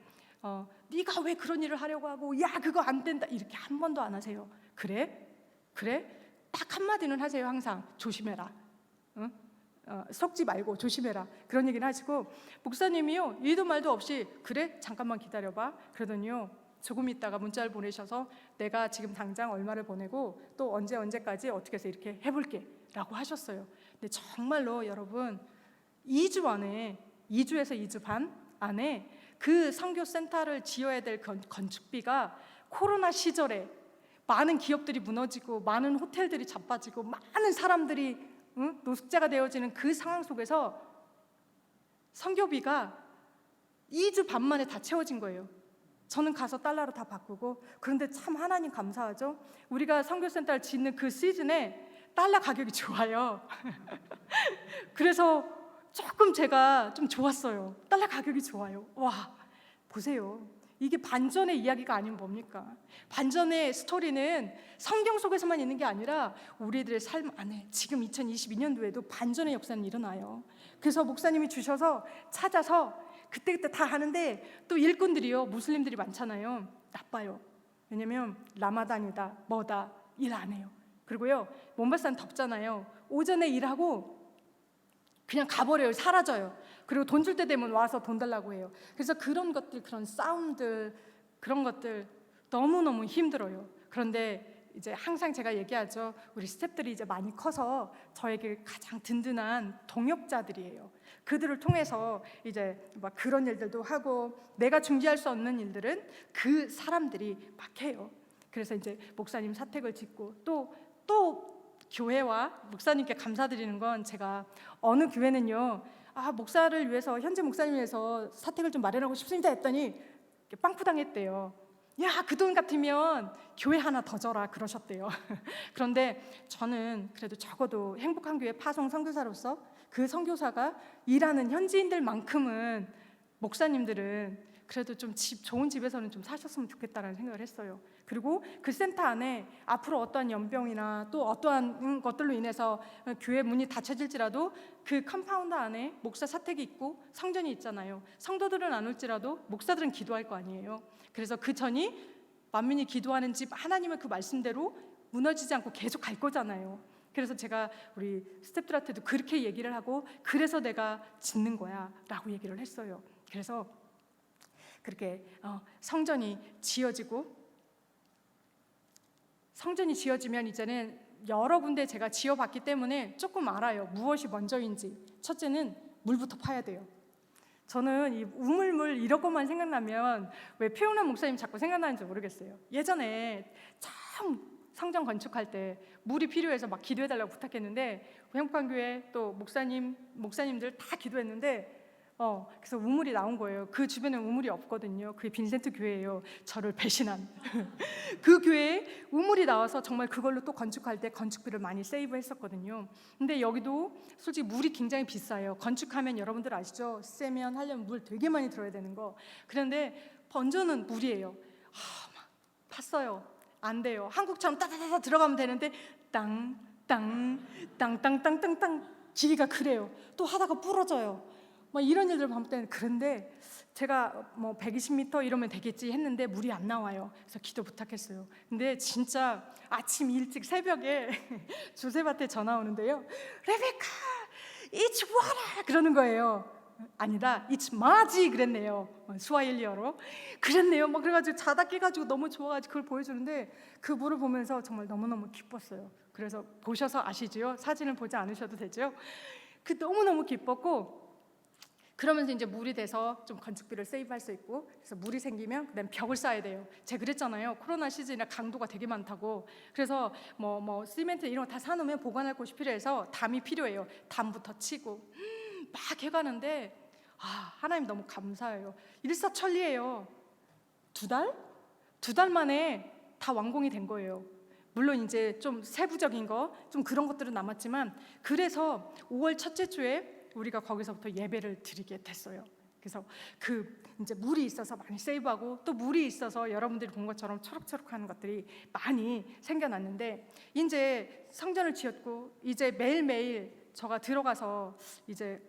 네가 왜 그런 일을 하려고 하고, 야 그거 안 된다, 이렇게 한 번도 안 하세요. 그래? 딱 한마디는 하세요. 항상 조심해라. 응? 속지 말고 조심해라. 그런 얘기는 하시고, 목사님이요 이도 말도 없이 그래? 잠깐만 기다려봐. 그러더니요 조금 있다가 문자를 보내셔서 내가 지금 당장 얼마를 보내고 또 언제까지 어떻게 해서 이렇게 해볼게 라고 하셨어요. 근데 정말로 여러분 2주 안에 2주에서 2주 반 안에 그 선교센터를 지어야 될 건축비가 코로나 시절에 많은 기업들이 무너지고 많은 호텔들이 자빠지고 많은 사람들이 노숙자가 되어지는 그 상황 속에서 선교비가 2주 반 만에 다 채워진 거예요. 저는 가서 달러로 다 바꾸고. 그런데 참 하나님 감사하죠. 우리가 선교센터를 짓는 그 시즌에 달러 가격이 좋아요. 그래서 조금 제가 좀 좋았어요. 달러 가격이 좋아요. 와, 보세요. 이게 반전의 이야기가 아니면 뭡니까? 반전의 스토리는 성경 속에서만 있는 게 아니라 우리들의 삶 안에 지금 2022년도에도 반전의 역사는 일어나요. 그래서 목사님이 주셔서 찾아서 그때 다 하는데, 또 일꾼들이요 무슬림들이 많잖아요. 나빠요. 왜냐면 라마단이다 뭐다 일 안 해요. 그리고요 몬바사는 덥잖아요. 오전에 일하고 그냥 가버려요. 사라져요. 그리고 돈 줄 때 되면 와서 돈 달라고 해요. 그래서 그런 것들, 그런 싸움들, 그런 것들 너무너무 힘들어요. 그런데 이제 항상 제가 얘기하죠. 우리 스태프들이 이제 많이 커서 저에게 가장 든든한 동역자들이에요. 그들을 통해서 이제 막 그런 일들도 하고, 내가 중지할 수 없는 일들은 그 사람들이 막 해요. 그래서 이제 목사님 사택을 짓고 또 교회와 목사님께 감사드리는 건, 제가 어느 교회는요 목사를 위해서, 현재 목사님을 위해서 사택을 좀 마련하고 싶습니다 했더니 빵꾸당했대요. 야, 그 돈 같으면 교회 하나 더 줘라 그러셨대요. 그런데 저는 그래도 적어도 행복한 교회 파송 선교사로서 그 선교사가 일하는 현지인들만큼은, 목사님들은 그래도 좀 좋은 집에서는 좀 사셨으면 좋겠다라는 생각을 했어요. 그리고 그 센터 안에 앞으로 어떠한 연병이나 또 어떠한 것들로 인해서 교회 문이 닫혀질지라도 그 컴파운드 안에 목사 사택이 있고 성전이 있잖아요. 성도들은 안 올지라도 목사들은 기도할 거 아니에요. 그래서 그 전이 만민이 기도하는 집, 하나님의 그 말씀대로 무너지지 않고 계속 갈 거잖아요. 그래서 제가 우리 스태프들한테도 그렇게 얘기를 하고, 그래서 내가 짓는 거야 라고 얘기를 했어요. 그래서 그렇게 성전이 지어지면 이제는 여러 군데 제가 지어봤기 때문에 조금 알아요. 무엇이 먼저인지. 첫째는 물부터 파야 돼요. 저는 이 우물물 이런 것만 생각나면 왜 표현한 목사님 자꾸 생각나는지 모르겠어요. 예전에 참 성전 건축할 때 물이 필요해서 막 기도해달라고 부탁했는데, 행복한교회 또 목사님들 다 기도했는데 그래서 우물이 나온 거예요. 그 주변에 우물이 없거든요. 그게 빈센트 교회예요. 저를 배신한 그 교회에 우물이 나와서 정말 그걸로 또 건축할 때 건축비를 많이 세이브했었거든요. 근데 여기도 솔직히 물이 굉장히 비싸요. 건축하면 여러분들 아시죠? 세면 하려면 물 되게 많이 들어야 되는 거. 그런데 번저는 물이에요. 막 팠어요. 안 돼요. 한국처럼 따다다다 들어가면 되는데 땅땅땅땅땅땅땅 길이가 그래요. 또 하다가 부러져요. 막 이런 일들 봤을 때는, 그런데 제가 120m 이러면 되겠지 했는데 물이 안 나와요. 그래서 기도 부탁했어요. 근데 진짜 아침 일찍 새벽에 조셉한테 전화 오는데요. 레베카, it's water 그러는 거예요. 아니다, it's 마지 그랬네요. 스와힐리어로 그랬네요. 막 그래가지고 자다 깨가지고 너무 좋아가지고 그걸 보여주는데 그 물을 보면서 정말 너무너무 기뻤어요. 그래서 보셔서 아시지요? 사진을 보지 않으셔도 되죠. 그 너무너무 기뻤고, 그러면서 이제 물이 돼서 좀 건축비를 세이브할 수 있고, 그래서 물이 생기면 그다음 벽을 쌓아야 돼요. 제가 그랬잖아요. 코로나 시즌이라 강도가 되게 많다고. 그래서 뭐 시멘트 이런 거 다 사놓으면 보관할 곳이 필요해서 담이 필요해요. 담부터 치고 막 해가는데 하나님 너무 감사해요. 일사천리예요. 두 달 만에 다 완공이 된 거예요. 물론 이제 좀 세부적인 거, 좀 그런 것들은 남았지만, 그래서 5월 첫째 주에 우리가 거기서부터 예배를 드리게 됐어요. 그래서 그 이제 물이 있어서 많이 세이브하고, 또 물이 있어서 여러분들이 본 것처럼 초록초록한 것들이 많이 생겨났는데, 이제 성전을 지었고 이제 매일매일 저가 들어가서 이제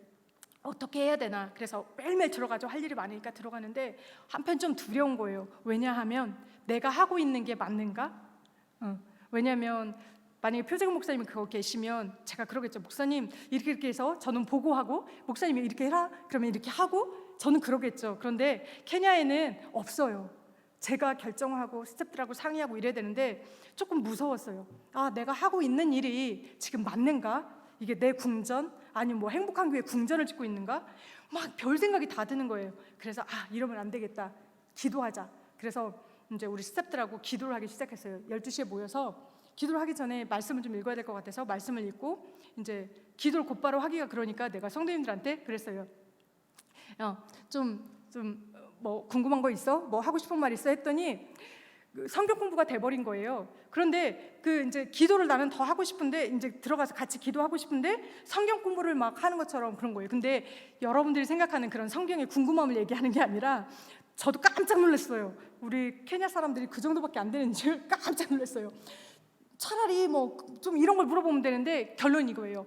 어떻게 해야 되나, 그래서 매일매일 들어가죠. 할 일이 많으니까 들어가는데 한편 좀 두려운 거예요. 왜냐하면 내가 하고 있는 게 맞는가? 왜냐하면 만약에 표재근 목사님이 그거 계시면 제가 그러겠죠. 목사님 이렇게 해서 저는 보고하고, 목사님이 이렇게 해라 그러면 이렇게 하고, 저는 그러겠죠. 그런데 케냐에는 없어요. 제가 결정하고 스태프들하고 상의하고 이래야 되는데 조금 무서웠어요. 내가 하고 있는 일이 지금 맞는가? 이게 내 궁전? 아니면 뭐 행복한 교회 궁전을 짓고 있는가? 막 별 생각이 다 드는 거예요. 그래서 이러면 안 되겠다. 기도하자. 그래서 이제 우리 스태프들하고 기도를 하기 시작했어요. 12시에 모여서 기도를 하기 전에 말씀을 좀 읽어야 될 것 같아서 말씀을 읽고, 이제 기도를 곧바로 하기가 그러니까 내가 성도님들한테 그랬어요. 뭐 궁금한 거 있어? 뭐 하고 싶은 말 있어? 했더니 성경 공부가 돼버린 거예요. 그런데 그 이제 기도를 나는 더 하고 싶은데, 이제 들어가서 같이 기도하고 싶은데 성경 공부를 막 하는 것처럼 그런 거예요. 근데 여러분들이 생각하는 그런 성경의 궁금함을 얘기하는 게 아니라, 저도 깜짝 놀랐어요. 우리 케냐 사람들이 그 정도밖에 안 되는 줄 깜짝 놀랐어요. 차라리 뭐 좀 이런 걸 물어보면 되는데 결론이 이거예요.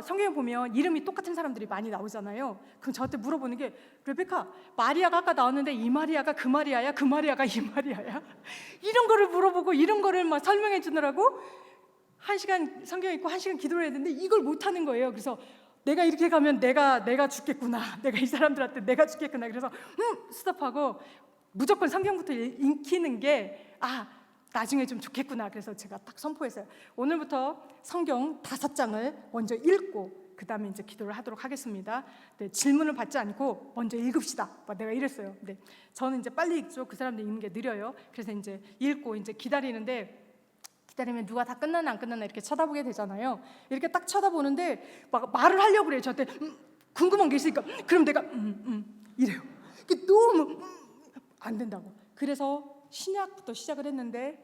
성경에 보면 이름이 똑같은 사람들이 많이 나오잖아요. 그럼 저한테 물어보는 게, 레베카, 마리아가 아까 나왔는데 이 마리아가 그 마리아야? 그 마리아가 이 마리아야? 이런 거를 물어보고 이런 거를 막 설명해 주느라고 1시간 성경 읽고 1시간 기도를 했는데 이걸 못하는 거예요. 그래서 내가 이렇게 가면 내가 죽겠구나. 내가 이 사람들한테 내가 죽겠구나. 그래서 스톱하고 무조건 성경부터 읽히는 게 나중에 좀 좋겠구나. 그래서 제가 딱 선포했어요. 오늘부터 성경 5장을 먼저 읽고 그 다음에 이제 기도를 하도록 하겠습니다. 네, 질문을 받지 않고 먼저 읽읍시다. 내가 이랬어요. 네, 저는 이제 빨리 읽죠. 그 사람들 읽는 게 느려요. 그래서 이제 읽고 이제 기다리면 누가 다 끝났나 안 끝났나 이렇게 쳐다보게 되잖아요. 이렇게 딱 쳐다보는데 막 말을 하려고 그래요. 저한테 궁금한 게 있으니까 그럼 내가 이래요. 이게 너무 안 된다고. 그래서 신약부터 시작을 했는데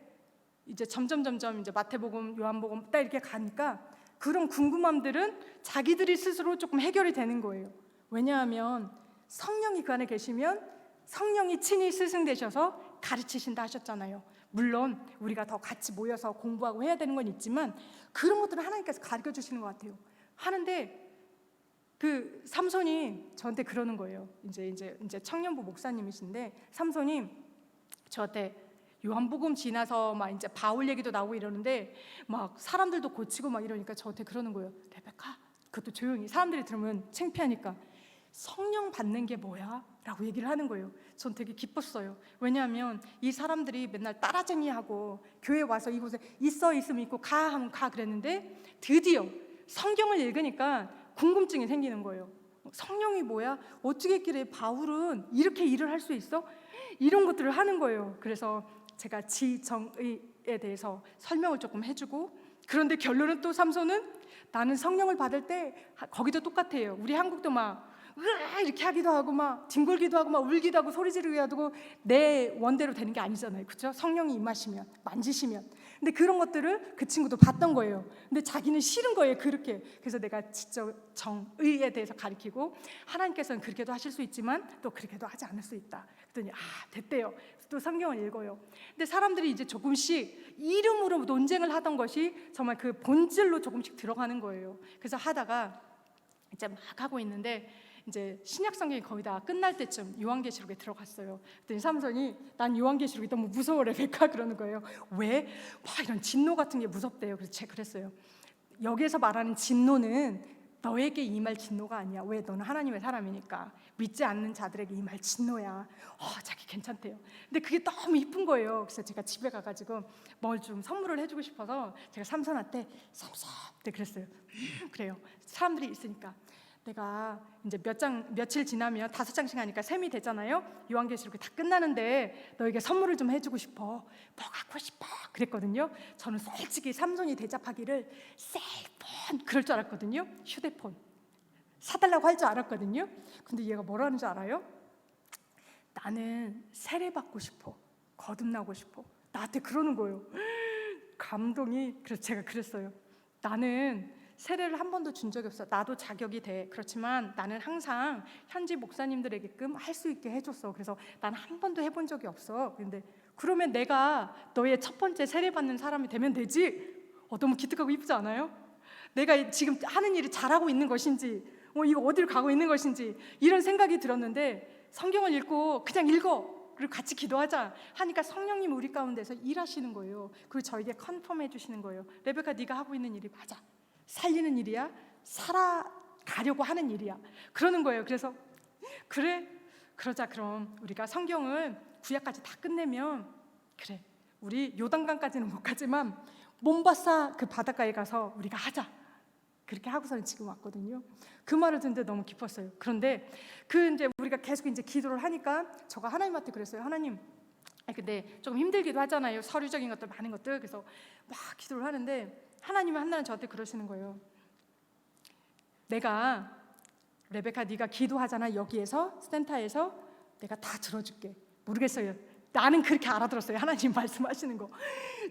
이제 점점 이제 마태복음, 요한복음 딱 이렇게 가니까 그런 궁금함들은 자기들이 스스로 조금 해결이 되는 거예요. 왜냐하면 성령이 그 안에 계시면 성령이 친히 스승 되셔서 가르치신다 하셨잖아요. 물론 우리가 더 같이 모여서 공부하고 해야 되는 건 있지만 그런 것들은 하나님께서 가르쳐 주시는 것 같아요. 하는데 그 삼손이 저한테 그러는 거예요. 이제 청년부 목사님이신데 삼손이 저한테 요한복음 지나서 막 이제 바울 얘기도 나오고 이러는데 막 사람들도 고치고 막 이러니까 저한테 그러는 거예요. 레베카, 그것도 조용히, 사람들이 들으면 창피하니까 성령 받는 게 뭐야? 라고 얘기를 하는 거예요. 전 되게 기뻤어요. 왜냐하면 이 사람들이 맨날 따라쟁이하고 교회 와서 이곳에 있으면 있고 가 하면 가 그랬는데 드디어 성경을 읽으니까 궁금증이 생기는 거예요. 성령이 뭐야? 어떻게 했길래 바울은 이렇게 일을 할 수 있어? 이런 것들을 하는 거예요. 그래서 제가 지정의에 대해서 설명을 조금 해주고, 그런데 결론은 또 삼손은 나는 성령을 받을 때 거기도 똑같아요. 우리 한국도 막 이렇게 하기도 하고 막 뒹굴기도 하고 막 울기도 하고 소리 지르기도 하고 내 원대로 되는 게 아니잖아요. 그렇죠? 성령이 임하시면, 만지시면. 근데 그런 것들을 그 친구도 봤던 거예요. 근데 자기는 싫은 거예요. 그렇게. 그래서 내가 지정의에 대해서 가르치고, 하나님께서는 그렇게도 하실 수 있지만 또 그렇게도 하지 않을 수 있다. 그랬더니 됐대요. 또 성경을 읽어요. 근데 사람들이 이제 조금씩 이름으로 논쟁을 하던 것이 정말 그 본질로 조금씩 들어가는 거예요. 그래서 하다가 이제 막 하고 있는데 이제 신약 성경이 거의 다 끝날 때쯤 요한계시록에 들어갔어요. 그랬더니 삼손이 난 요한계시록이 너무 무서워 레베카 그러는 거예요. 왜? 막 이런 진노 같은 게 무섭대요. 그래서 제가 그랬어요. 여기에서 말하는 진노는 너에게 임할 진노가 아니야. 왜? 너는 하나님의 사람이니까. 믿지 않는 자들에게 임할 진노야. 자기 괜찮대요. 근데 그게 너무 이쁜 거예요. 그래서 제가 집에 가가지고 뭘 좀 선물을 해주고 싶어서 제가 삼손한테 삼손 네 그랬어요. 그래요. 사람들이 있으니까 내가 이제 며칠 지나면 5장씩 하니까 셈이 되잖아요. 요한계시록이 다 끝나는데 너에게 선물을 좀 해주고 싶어. 뭐 갖고 싶어? 그랬거든요. 저는 솔직히 삼손이 대답하기를 셀폰 그럴 줄 알았거든요. 휴대폰 사달라고 할 줄 알았거든요. 근데 얘가 뭐라는 줄 알아요? 나는 세례받고 싶어. 거듭나고 싶어. 나한테 그러는 거예요. 감동이. 그래서 제가 그랬어요. 나는 세례를 한 번도 준 적이 없어. 나도 자격이 돼. 그렇지만 나는 항상 현지 목사님들에게끔 할 수 있게 해줬어. 그래서 난 한 번도 해본 적이 없어. 근데 그러면 내가 너의 첫 번째 세례받는 사람이 되면 되지? 너무 기특하고 이쁘지 않아요? 내가 지금 하는 일이 잘하고 있는 것인지 이거 어디를 가고 있는 것인지 이런 생각이 들었는데 성경을 읽고 그냥 읽어. 그리고 같이 기도하자 하니까 성령님 우리 가운데서 일하시는 거예요. 그리고 저에게 컨펌해 주시는 거예요. 레베카 네가 하고 있는 일이 맞아. 살리는 일이야. 살아가려고 하는 일이야. 그러는 거예요. 그래서 그래 그러자. 그럼 우리가 성경을 구약까지 다 끝내면 그래 우리 요단강까지는 못 가지만 몬바사 그 바닷가에 가서 우리가 하자. 그렇게 하고서는 지금 왔거든요. 그 말을 듣는데 너무 기뻤어요. 그런데 이제 우리가 계속 이제 기도를 하니까 제가 하나님한테 그랬어요. 하나님, 근데 조금 힘들기도 하잖아요. 서류적인 것들 많은 것들. 그래서 막 기도를 하는데 하나님은 한날은 저한테 그러시는 거예요. 내가 레베카 네가 기도하잖아. 여기에서 센터에서 내가 다 들어줄게. 모르겠어요. 나는 그렇게 알아들었어요. 하나님 말씀하시는 거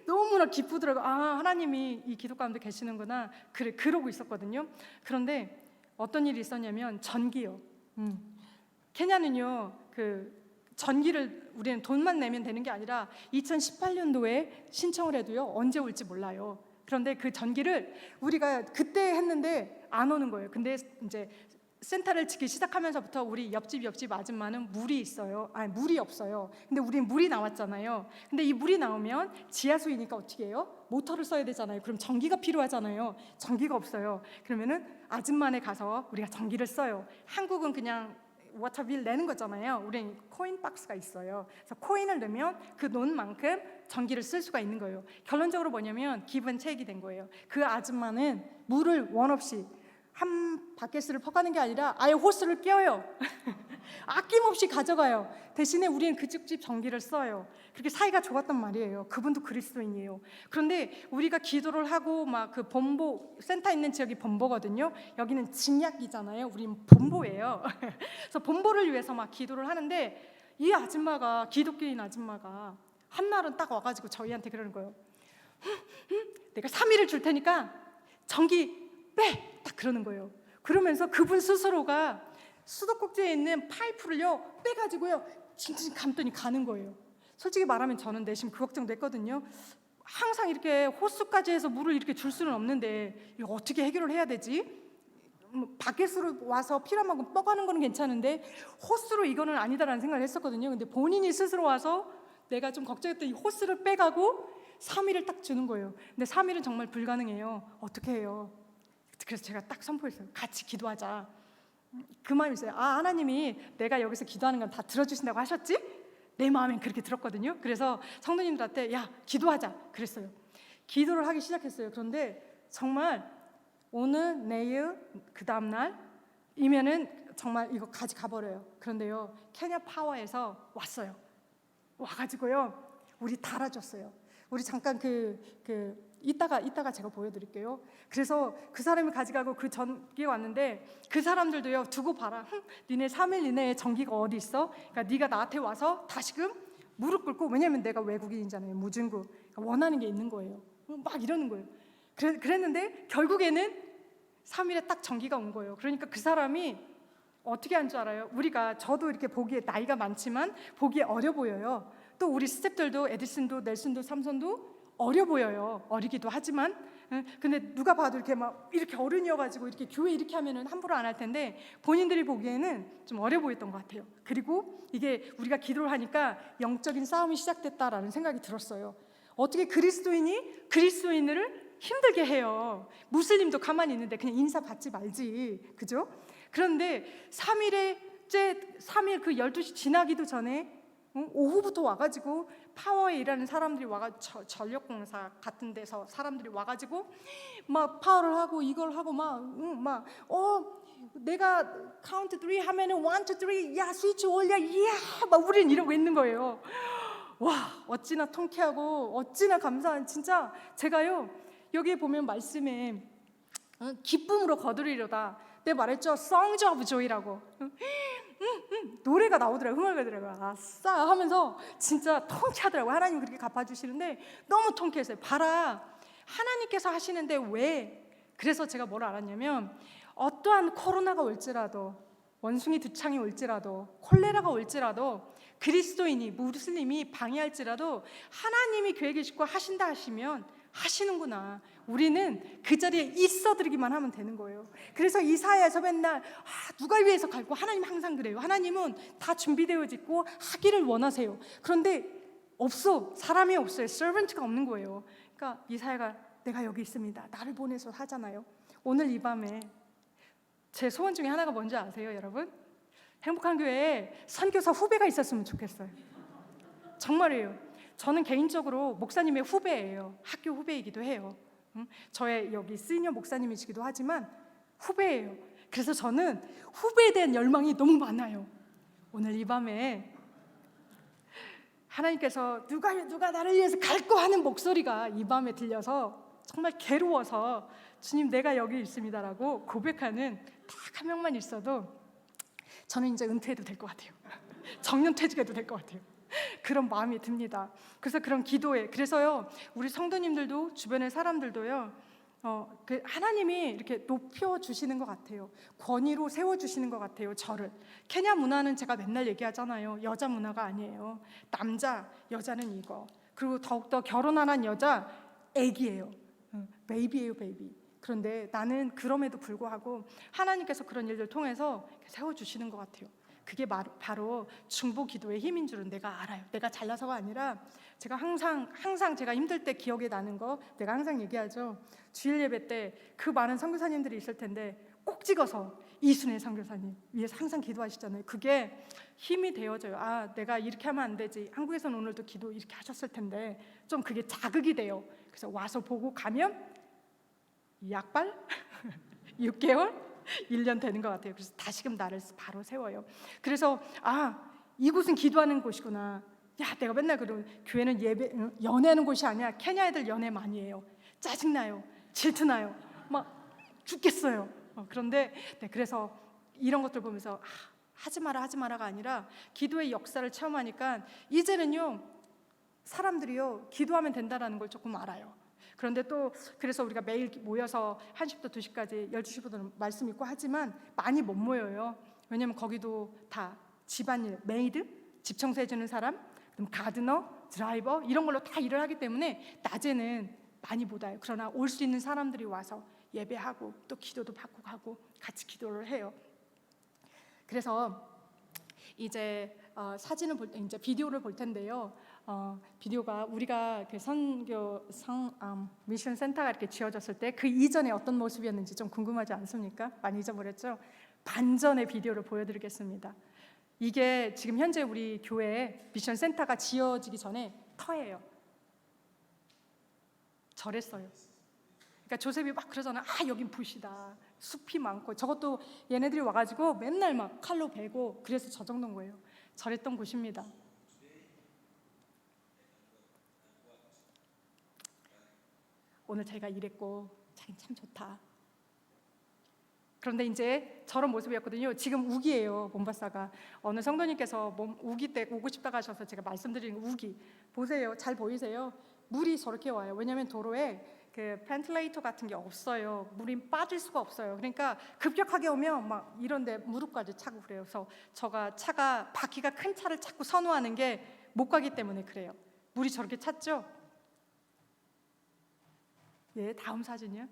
너무나 기쁘더라고요. 하나님이 이 기도 가운데 계시는구나. 그래 그러고 있었거든요. 그런데 어떤 일이 있었냐면 전기요. 케냐는요 그 전기를 우리는 돈만 내면 되는 게 아니라 2018년도에 신청을 해도요 언제 올지 몰라요. 그런데 그 전기를 우리가 그때 했는데 안 오는 거예요. 근데 이제 센터를 짓기 시작하면서부터 우리 옆집 아줌마는 물이 없어요. 근데 우린 물이 나왔잖아요. 근데 이 물이 나오면 지하수이니까 어떻게 해요? 모터를 써야 되잖아요. 그럼 전기가 필요하잖아요. 전기가 없어요. 그러면은 아줌마네 가서 우리가 전기를 써요. 한국은 그냥 워터빌 내는 거잖아요. 우리는 코인 박스가 있어요. 그래서 코인을 넣으면 그 돈만큼 전기를 쓸 수가 있는 거예요. 결론적으로 뭐냐면 기분 체익이 된 거예요. 그 아줌마는 물을 원 없이 한 바켓을 퍼가는 게 아니라 아예 호스를 껴요. 아낌없이 가져가요. 대신에 우리는 그집 전기를 써요. 그렇게 사이가 좋았단 말이에요. 그분도 그리스도인이에요. 그런데 우리가 기도를 하고 막 그 본보 센터 있는 지역이 본보거든요. 여기는 진약이잖아요. 우리는 본보예요. 그래서 본보를 위해서 막 기도를 하는데 이 아줌마가 기독교인 아줌마가 한 날은 딱 와가지고 저희한테 그러는 거예요. 내가 3일을 줄 테니까 전기 빼! 딱 그러는 거예요. 그러면서 그분 스스로가 수도꼭지에 있는 파이프를요 빼가지고요 징징 감더니 가는 거예요. 솔직히 말하면 저는 내심 그 걱정도 했거든요. 항상 이렇게 호수까지 해서 물을 이렇게 줄 수는 없는데 이거 어떻게 해결을 해야 되지? 바켓으로 와서 필요한 만큼 뻐가는 거는 괜찮은데 호스로 이거는 아니다라는 생각을 했었거든요. 근데 본인이 스스로 와서 내가 좀 걱정했던 이 호스를 빼가고 3일을 딱 주는 거예요. 근데 3일은 정말 불가능해요. 어떻게 해요? 그래서 제가 딱 선포했어요. 같이 기도하자. 그 마음이 있어요. 하나님이 내가 여기서 기도하는 건 다 들어주신다고 하셨지? 내 마음엔 그렇게 들었거든요. 그래서 성도님들한테 야 기도하자 그랬어요. 기도를 하기 시작했어요. 그런데 정말 오늘 내일 그 다음 날이면은 정말 이거 가져가버려요. 그런데요 케냐 파워에서 왔어요. 와가지고요 우리 달아줬어요. 우리 잠깐 이따가 제가 보여드릴게요. 그래서 그 사람이 가져가고 그 전기가 왔는데 그 사람들도요 두고 봐라. 니네 3일 이내에 전기가 어디 있어? 그러니까 네가 나한테 와서 다시금 무릎 꿇고, 왜냐면 내가 외국인이잖아요. 무증구. 그러니까 원하는 게 있는 거예요. 막 이러는 거예요. 그랬는데 결국에는 3일에 딱 전기가 온 거예요. 그러니까 그 사람이 어떻게 한 줄 알아요? 저도 이렇게 보기에 나이가 많지만 보기에 어려 보여요. 또 우리 스태프들도 에디슨도 넬슨도 삼손도 어려 보여요. 어리기도 하지만. 근데 누가 봐도 이렇게 어른이어가지고 이렇게 교회 이렇게 하면은 함부로 안 할 텐데 본인들이 보기에는 좀 어려 보였던 것 같아요. 그리고 이게 우리가 기도를 하니까 영적인 싸움이 시작됐다라는 생각이 들었어요. 어떻게 그리스도인이 그리스도인을 힘들게 해요. 무슬림도 가만히 있는데 그냥 인사 받지 말지, 그죠? 그런데 3일 그 12시 지나기도 전에 오후부터 와가지고 파워에 일하는 사람들이 와가지고 전력공사 같은 데서 사람들이 와가지고 막 파워를 하고 이걸 하고 내가 카운트 3 하면은 1, 2, 3 야 스위치 올려 이야 막 우리는 이러고 있는 거예요. 와, 어찌나 통쾌하고 어찌나 감사한, 진짜 제가요 여기에 보면 말씀에 기쁨으로 거두리로다, 내가 말했죠, Songs of Joy라고. 노래가 나오더라고요. 흥얼거리더라고요. 아싸 하면서 진짜 통쾌하더라고요. 하나님 그렇게 갚아주시는데 너무 통쾌했어요. 봐라, 하나님께서 하시는데 왜? 그래서 제가 뭘 알았냐면, 어떠한 코로나가 올지라도, 원숭이 두창이 올지라도, 콜레라가 올지라도, 그리스도인이 무슬림이 방해할지라도 하나님이 계획이 있고 하신다 하시면 하시는구나. 우리는 그 자리에 있어드리기만 하면 되는 거예요. 그래서 이사야에서 맨날 누가 위해서 갈고, 하나님 항상 그래요. 하나님은 다 준비되어 있고 하기를 원하세요. 그런데 없어, 사람이 없어요. 서번트가 없는 거예요. 그러니까 이사야가 내가 여기 있습니다, 나를 보내서 하잖아요. 오늘 이 밤에 제 소원 중에 하나가 뭔지 아세요, 여러분? 행복한 교회에 선교사 후배가 있었으면 좋겠어요. 정말이에요. 저는 개인적으로 목사님의 후배예요. 학교 후배이기도 해요. 저의 여기 시니어 목사님이시기도 하지만 후배예요. 그래서 저는 후배에 대한 열망이 너무 많아요. 오늘 이 밤에 하나님께서 누가 나를 위해서 갈고 하는 목소리가 이 밤에 들려서 정말 괴로워서 주님 내가 여기 있습니다라고 고백하는 딱 한 명만 있어도 저는 이제 은퇴해도 될 것 같아요. 정년퇴직해도 될 것 같아요. 그런 마음이 듭니다. 그래서 그런 기도에, 그래서요 우리 성도님들도 주변의 사람들도요 그 하나님이 이렇게 높여주시는 것 같아요. 권위로 세워주시는 것 같아요. 저를. 케냐 문화는 제가 맨날 얘기하잖아요. 여자 문화가 아니에요. 남자, 여자는 이거. 그리고 더욱더 결혼 안 한 여자 애기예요. 베이비예요, 베이비. 그런데 나는 그럼에도 불구하고 하나님께서 그런 일들 통해서 세워주시는 것 같아요. 그게 바로 중보 기도의 힘인 줄은 내가 알아요. 내가 잘나서가 아니라 제가 항상 제가 힘들 때 기억에 나는 거, 내가 항상 얘기하죠. 주일 예배 때 그 많은 선교사님들이 있을 텐데 꼭 찍어서 이순애 선교사님 위해서 항상 기도하시잖아요. 그게 힘이 되어져요. 아, 내가 이렇게 하면 안 되지. 한국에서는 오늘도 기도 이렇게 하셨을 텐데 좀 그게 자극이 돼요. 그래서 와서 보고 가면 약발 6개월 1년 되는 것 같아요. 그래서 다시금 나를 바로 세워요. 그래서 이곳은 기도하는 곳이구나. 야, 내가 맨날 그런 교회는 연애하는 곳이 아니야. 케냐 애들 연애 많이 해요. 짜증나요. 질투나요. 막 죽겠어요. 그런데 그래서 이런 것들 보면서 하지 마라가 아니라 기도의 역사를 체험하니까 이제는요 사람들이요 기도하면 된다라는 걸 조금 알아요. 그런데 또 그래서 우리가 매일 모여서 1시부터 2시까지 12시부터 말씀 읽고 하지만 많이 못 모여요. 왜냐면 거기도 다 집안일, 메이드, 집 청소해주는 사람, 그럼 가드너, 드라이버 이런 걸로 다 일을 하기 때문에 낮에는 많이 못 와요. 그러나 올 수 있는 사람들이 와서 예배하고 또 기도도 받고 가고 같이 기도를 해요. 그래서 이제 사진을 볼 때 이제 비디오를 볼 텐데요. 비디오가 우리가 그 미션 센터가 이렇게 지어졌을 때 그 이전에 어떤 모습이었는지 좀 궁금하지 않습니까? 많이 잊어버렸죠? 반전의 비디오를 보여드리겠습니다. 이게 지금 현재 우리 교회에 미션 센터가 지어지기 전에 터예요. 저랬어요. 그러니까 조셉이 막 그러잖아. 여긴 부시다. 숲이 많고 저것도 얘네들이 와가지고 맨날 막 칼로 베고 그래서 저 정도인 거예요. 저랬던 곳입니다. 오늘 제가 이랬고 자긴 참 좋다. 그런데 이제 저런 모습이었거든요. 지금 우기예요. 몬바사가. 어느 성도님께서 우기 때 오고 싶다고 하셔서 제가 말씀드리는 우기 보세요. 잘 보이세요? 물이 저렇게 와요. 왜냐하면 도로에 그 펜틀레이터 같은 게 없어요. 물이 빠질 수가 없어요. 그러니까 급격하게 오면 막 이런데 무릎까지 차고 그래요. 그래서 차가 바퀴가 큰 차를 자꾸 선호하는 게 못 가기 때문에 그래요. 물이 저렇게 찼죠? 예, 다음 사진이요.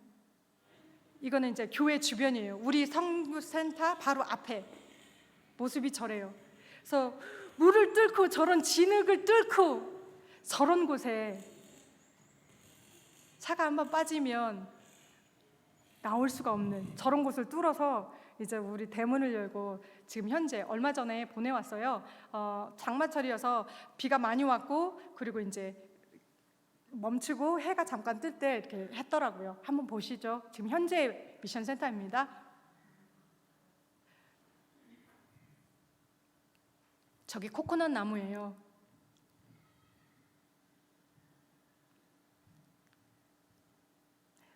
이거는 이제 교회 주변이에요. 우리 성교센터 바로 앞에 모습이 저래요. 그래서 물을 뚫고 저런 진흙을 뚫고 저런 곳에 차가 한번 빠지면 나올 수가 없는 저런 곳을 뚫어서 이제 우리 대문을 열고 지금 현재 얼마 전에 보내왔어요. 장마철이어서 비가 많이 왔고 그리고 이제 멈추고 해가 잠깐 뜰 때 이렇게 했더라고요. 한번 보시죠. 지금 현재 미션 센터입니다. 저기 코코넛 나무예요.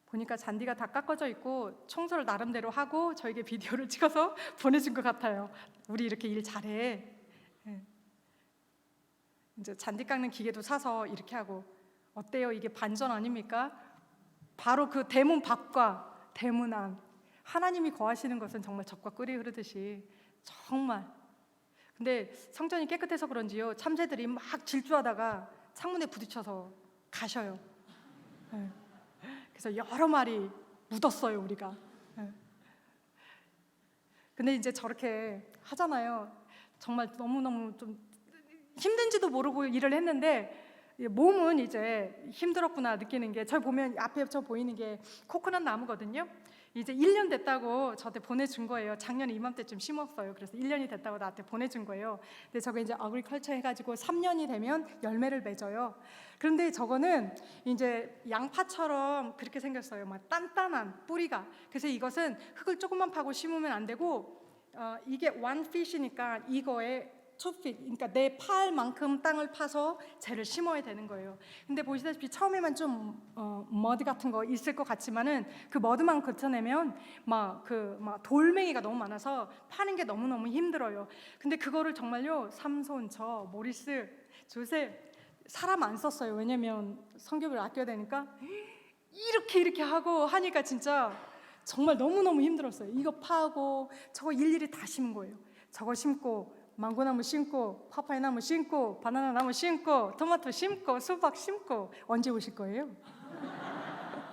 보니까 잔디가 다 깎아져 있고 청소를 나름대로 하고 저에게 비디오를 찍어서 보내준 것 같아요. 우리 이렇게 일 잘해. 이제 잔디 깎는 기계도 사서 이렇게 하고. 어때요? 이게 반전 아닙니까? 바로 그 대문 밖과 대문 안, 하나님이 거하시는 것은 정말 젖과 꿀이 흐르듯이 정말. 근데 성전이 깨끗해서 그런지요, 참새들이 막 질주하다가 창문에 부딪혀서 가셔요. 그래서 여러 마리 묻었어요, 우리가. 근데 이제 저렇게 하잖아요. 정말 너무너무 좀 힘든지도 모르고 일을 했는데 몸은 이제 힘들었구나 느끼는 게, 저 보면 앞에 저 보이는 게 코코넛 나무거든요. 이제 1년 됐다고 저한테 보내준 거예요. 작년에 이맘때쯤 심었어요. 그래서 1년이 됐다고 나한테 보내준 거예요. 근데 저거 이제 어그리컬처 해가지고 3년이 되면 열매를 맺어요. 그런데 저거는 이제 양파처럼 그렇게 생겼어요. 막 단단한 뿌리가. 그래서 이것은 흙을 조금만 파고 심으면 안 되고, 이게 one fit이니까 이거에 2feet, 그러니까 내 팔만큼 땅을 파서 쟤를 심어야 되는 거예요. 근데 보시다시피 처음에만 좀 머드 같은 거 있을 것 같지만은 그 머드만 걷어내면 막 돌멩이가 너무 많아서 파는 게 너무너무 힘들어요. 근데 그거를 정말요, 삼손, 저, 모리스, 조셉 사람 안 썼어요. 왜냐면 성경을 아껴야 되니까. 이렇게 하고 하니까 진짜 정말 너무너무 힘들었어요. 이거 파고 저거 일일이 다 심은 거예요. 저거 심고 망고나무 심고 파파야 나무 심고 바나나 나무 심고 토마토 심고 수박 심고. 언제 오실 거예요?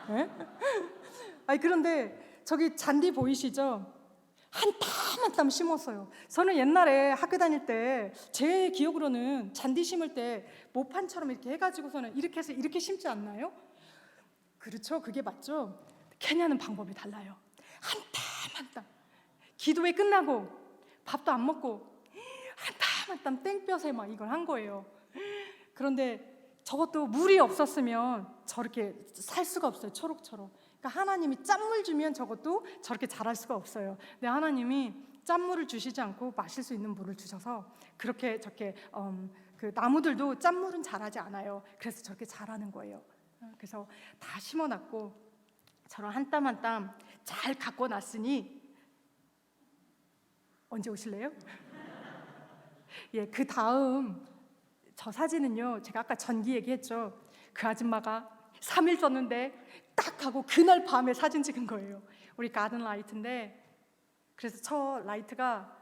네? 아니 그런데 저기 잔디 보이시죠? 한 땀 한 땀 심었어요. 저는 옛날에 학교 다닐 때 제 기억으로는 잔디 심을 때 모판처럼 이렇게 해가지고서는 이렇게 해서 이렇게 심지 않나요? 그렇죠, 그게 맞죠. 케냐는 방법이 달라요. 한 땀 한 땀. 기도회 끝나고 밥도 안 먹고 한 땀 한 땀 땡볕에 막 이걸 한 거예요. 그런데 저것도 물이 없었으면 저렇게 살 수가 없어요. 초록초록. 그러니까 하나님이 짠물 주면 저것도 저렇게 자랄 수가 없어요. 근데 하나님이 짠물을 주시지 않고 마실 수 있는 물을 주셔서 그렇게 저렇게 그 나무들도 짠물은 자라지 않아요. 그래서 저렇게 자라는 거예요. 그래서 다 심어놨고 저런 한 땀 한 땀 잘 갖고 놨으니 언제 오실래요? 예, 그 다음 저 사진은요, 제가 아까 전기 얘기했죠. 그 아줌마가 3일 썼는데 딱 하고 그날 밤에 사진 찍은 거예요. 우리 가든 라이트인데, 그래서 저 라이트가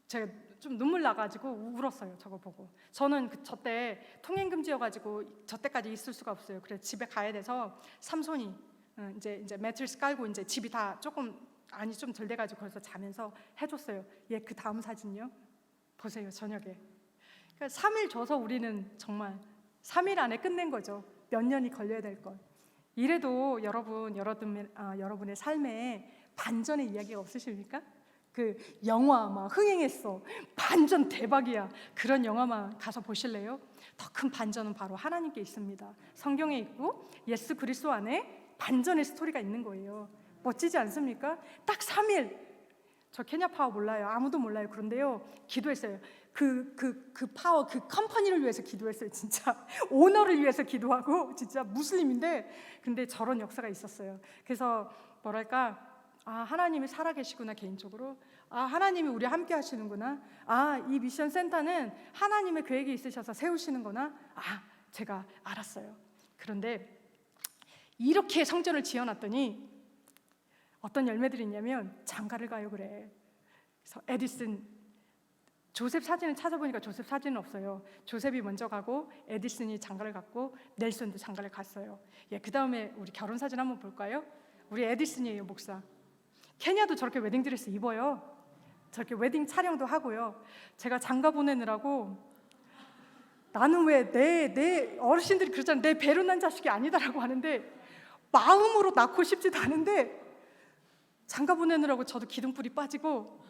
제가 좀 눈물 나가지고 울었어요. 저거 보고. 저는 저 때 통행금지여가지고 저 때까지 있을 수가 없어요. 그래서 집에 가야 돼서 삼손이 이제 매트리스 깔고 이제 집이 다 조금 안이 좀 덜 돼가지고 거기서 자면서 해줬어요. 예, 그 다음 사진요. 보세요, 저녁에. 그러니까 3일 줘서 우리는 정말 3일 안에 끝낸 거죠. 몇 년이 걸려야 될 것. 이래도 여러분의 삶에 반전의 이야기가 없으십니까? 그 영화 막 흥행했어, 반전 대박이야, 그런 영화만 가서 보실래요? 더 큰 반전은 바로 하나님께 있습니다. 성경에 있고 예수 그리스도 안에 반전의 스토리가 있는 거예요. 멋지지 않습니까? 딱 3일. 저 케냐 파워 몰라요. 아무도 몰라요. 그런데요, 기도했어요. 그 파워, 그 컴퍼니를 위해서 기도했어요. 진짜 오너를 위해서 기도하고, 진짜 무슬림인데 근데 저런 역사가 있었어요. 그래서 뭐랄까, 하나님이 살아계시구나. 개인적으로 하나님이 우리 함께 하시는구나. 이 미션 센터는 하나님의 계획이 있으셔서 세우시는구나. 제가 알았어요. 그런데 이렇게 성전을 지어놨더니 어떤 열매들이 있냐면 장가를 가요. 그래. 그래서 에디슨, 조셉 사진을 찾아보니까 조셉 사진은 없어요. 조셉이 먼저 가고 에디슨이 장가를 갔고 넬슨도 장가를 갔어요. 예, 그 다음에 우리 결혼 사진 한번 볼까요? 우리 에디슨이에요, 목사. 케냐도 저렇게 웨딩드레스 입어요. 저렇게 웨딩 촬영도 하고요. 제가 장가 보내느라고 나는 왜 내 어르신들이 그러잖아요. 내 배로 난 자식이 아니다라고 하는데 마음으로 낳고 싶지도 않은데 장가 보내느라고 저도 기둥불이 빠지고.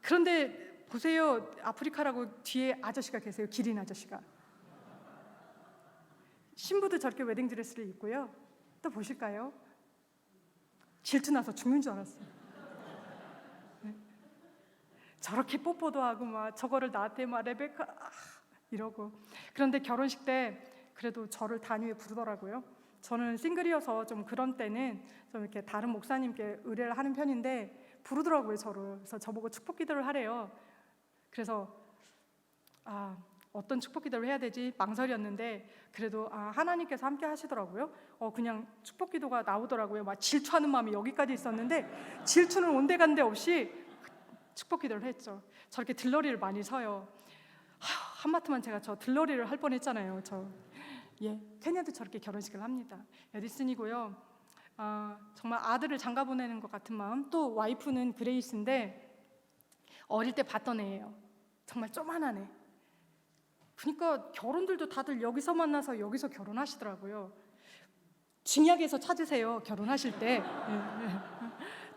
그런데 보세요. 아프리카라고 뒤에 아저씨가 계세요. 기린 아저씨가. 신부도 저렇게 웨딩드레스를 입고요. 또 보실까요? 질투나서 죽는 줄 알았어요. 네. 저렇게 뽀뽀도 하고 막 저거를 나한테 막 레베카 이러고. 그런데 결혼식 때 그래도 저를 단위에 부르더라고요. 저는 싱글이어서 좀 그런 때는 좀 이렇게 다른 목사님께 의뢰를 하는 편인데 부르더라고요, 저를. 그래서 저보고 축복 기도를 하래요. 그래서 어떤 축복 기도를 해야 되지 망설였는데 그래도 하나님께서 함께 하시더라고요. 그냥 축복 기도가 나오더라고요. 막 질투하는 마음이 여기까지 있었는데 질투는 온데간데 없이 축복 기도를 했죠. 저렇게 들러리를 많이 서요. 한마트만 제가 저 들러리를 할 뻔했잖아요. 케냐도 저렇게 결혼식을 합니다. 에디슨이고요. 정말 아들을 장가 보내는 것 같은 마음. 또 와이프는 그레이스인데 어릴 때 봤던 애예요. 정말 쪼만한 애. 그러니까 결혼들도 다들 여기서 만나서 여기서 결혼하시더라고요. 징약에서 찾으세요. 결혼하실 때.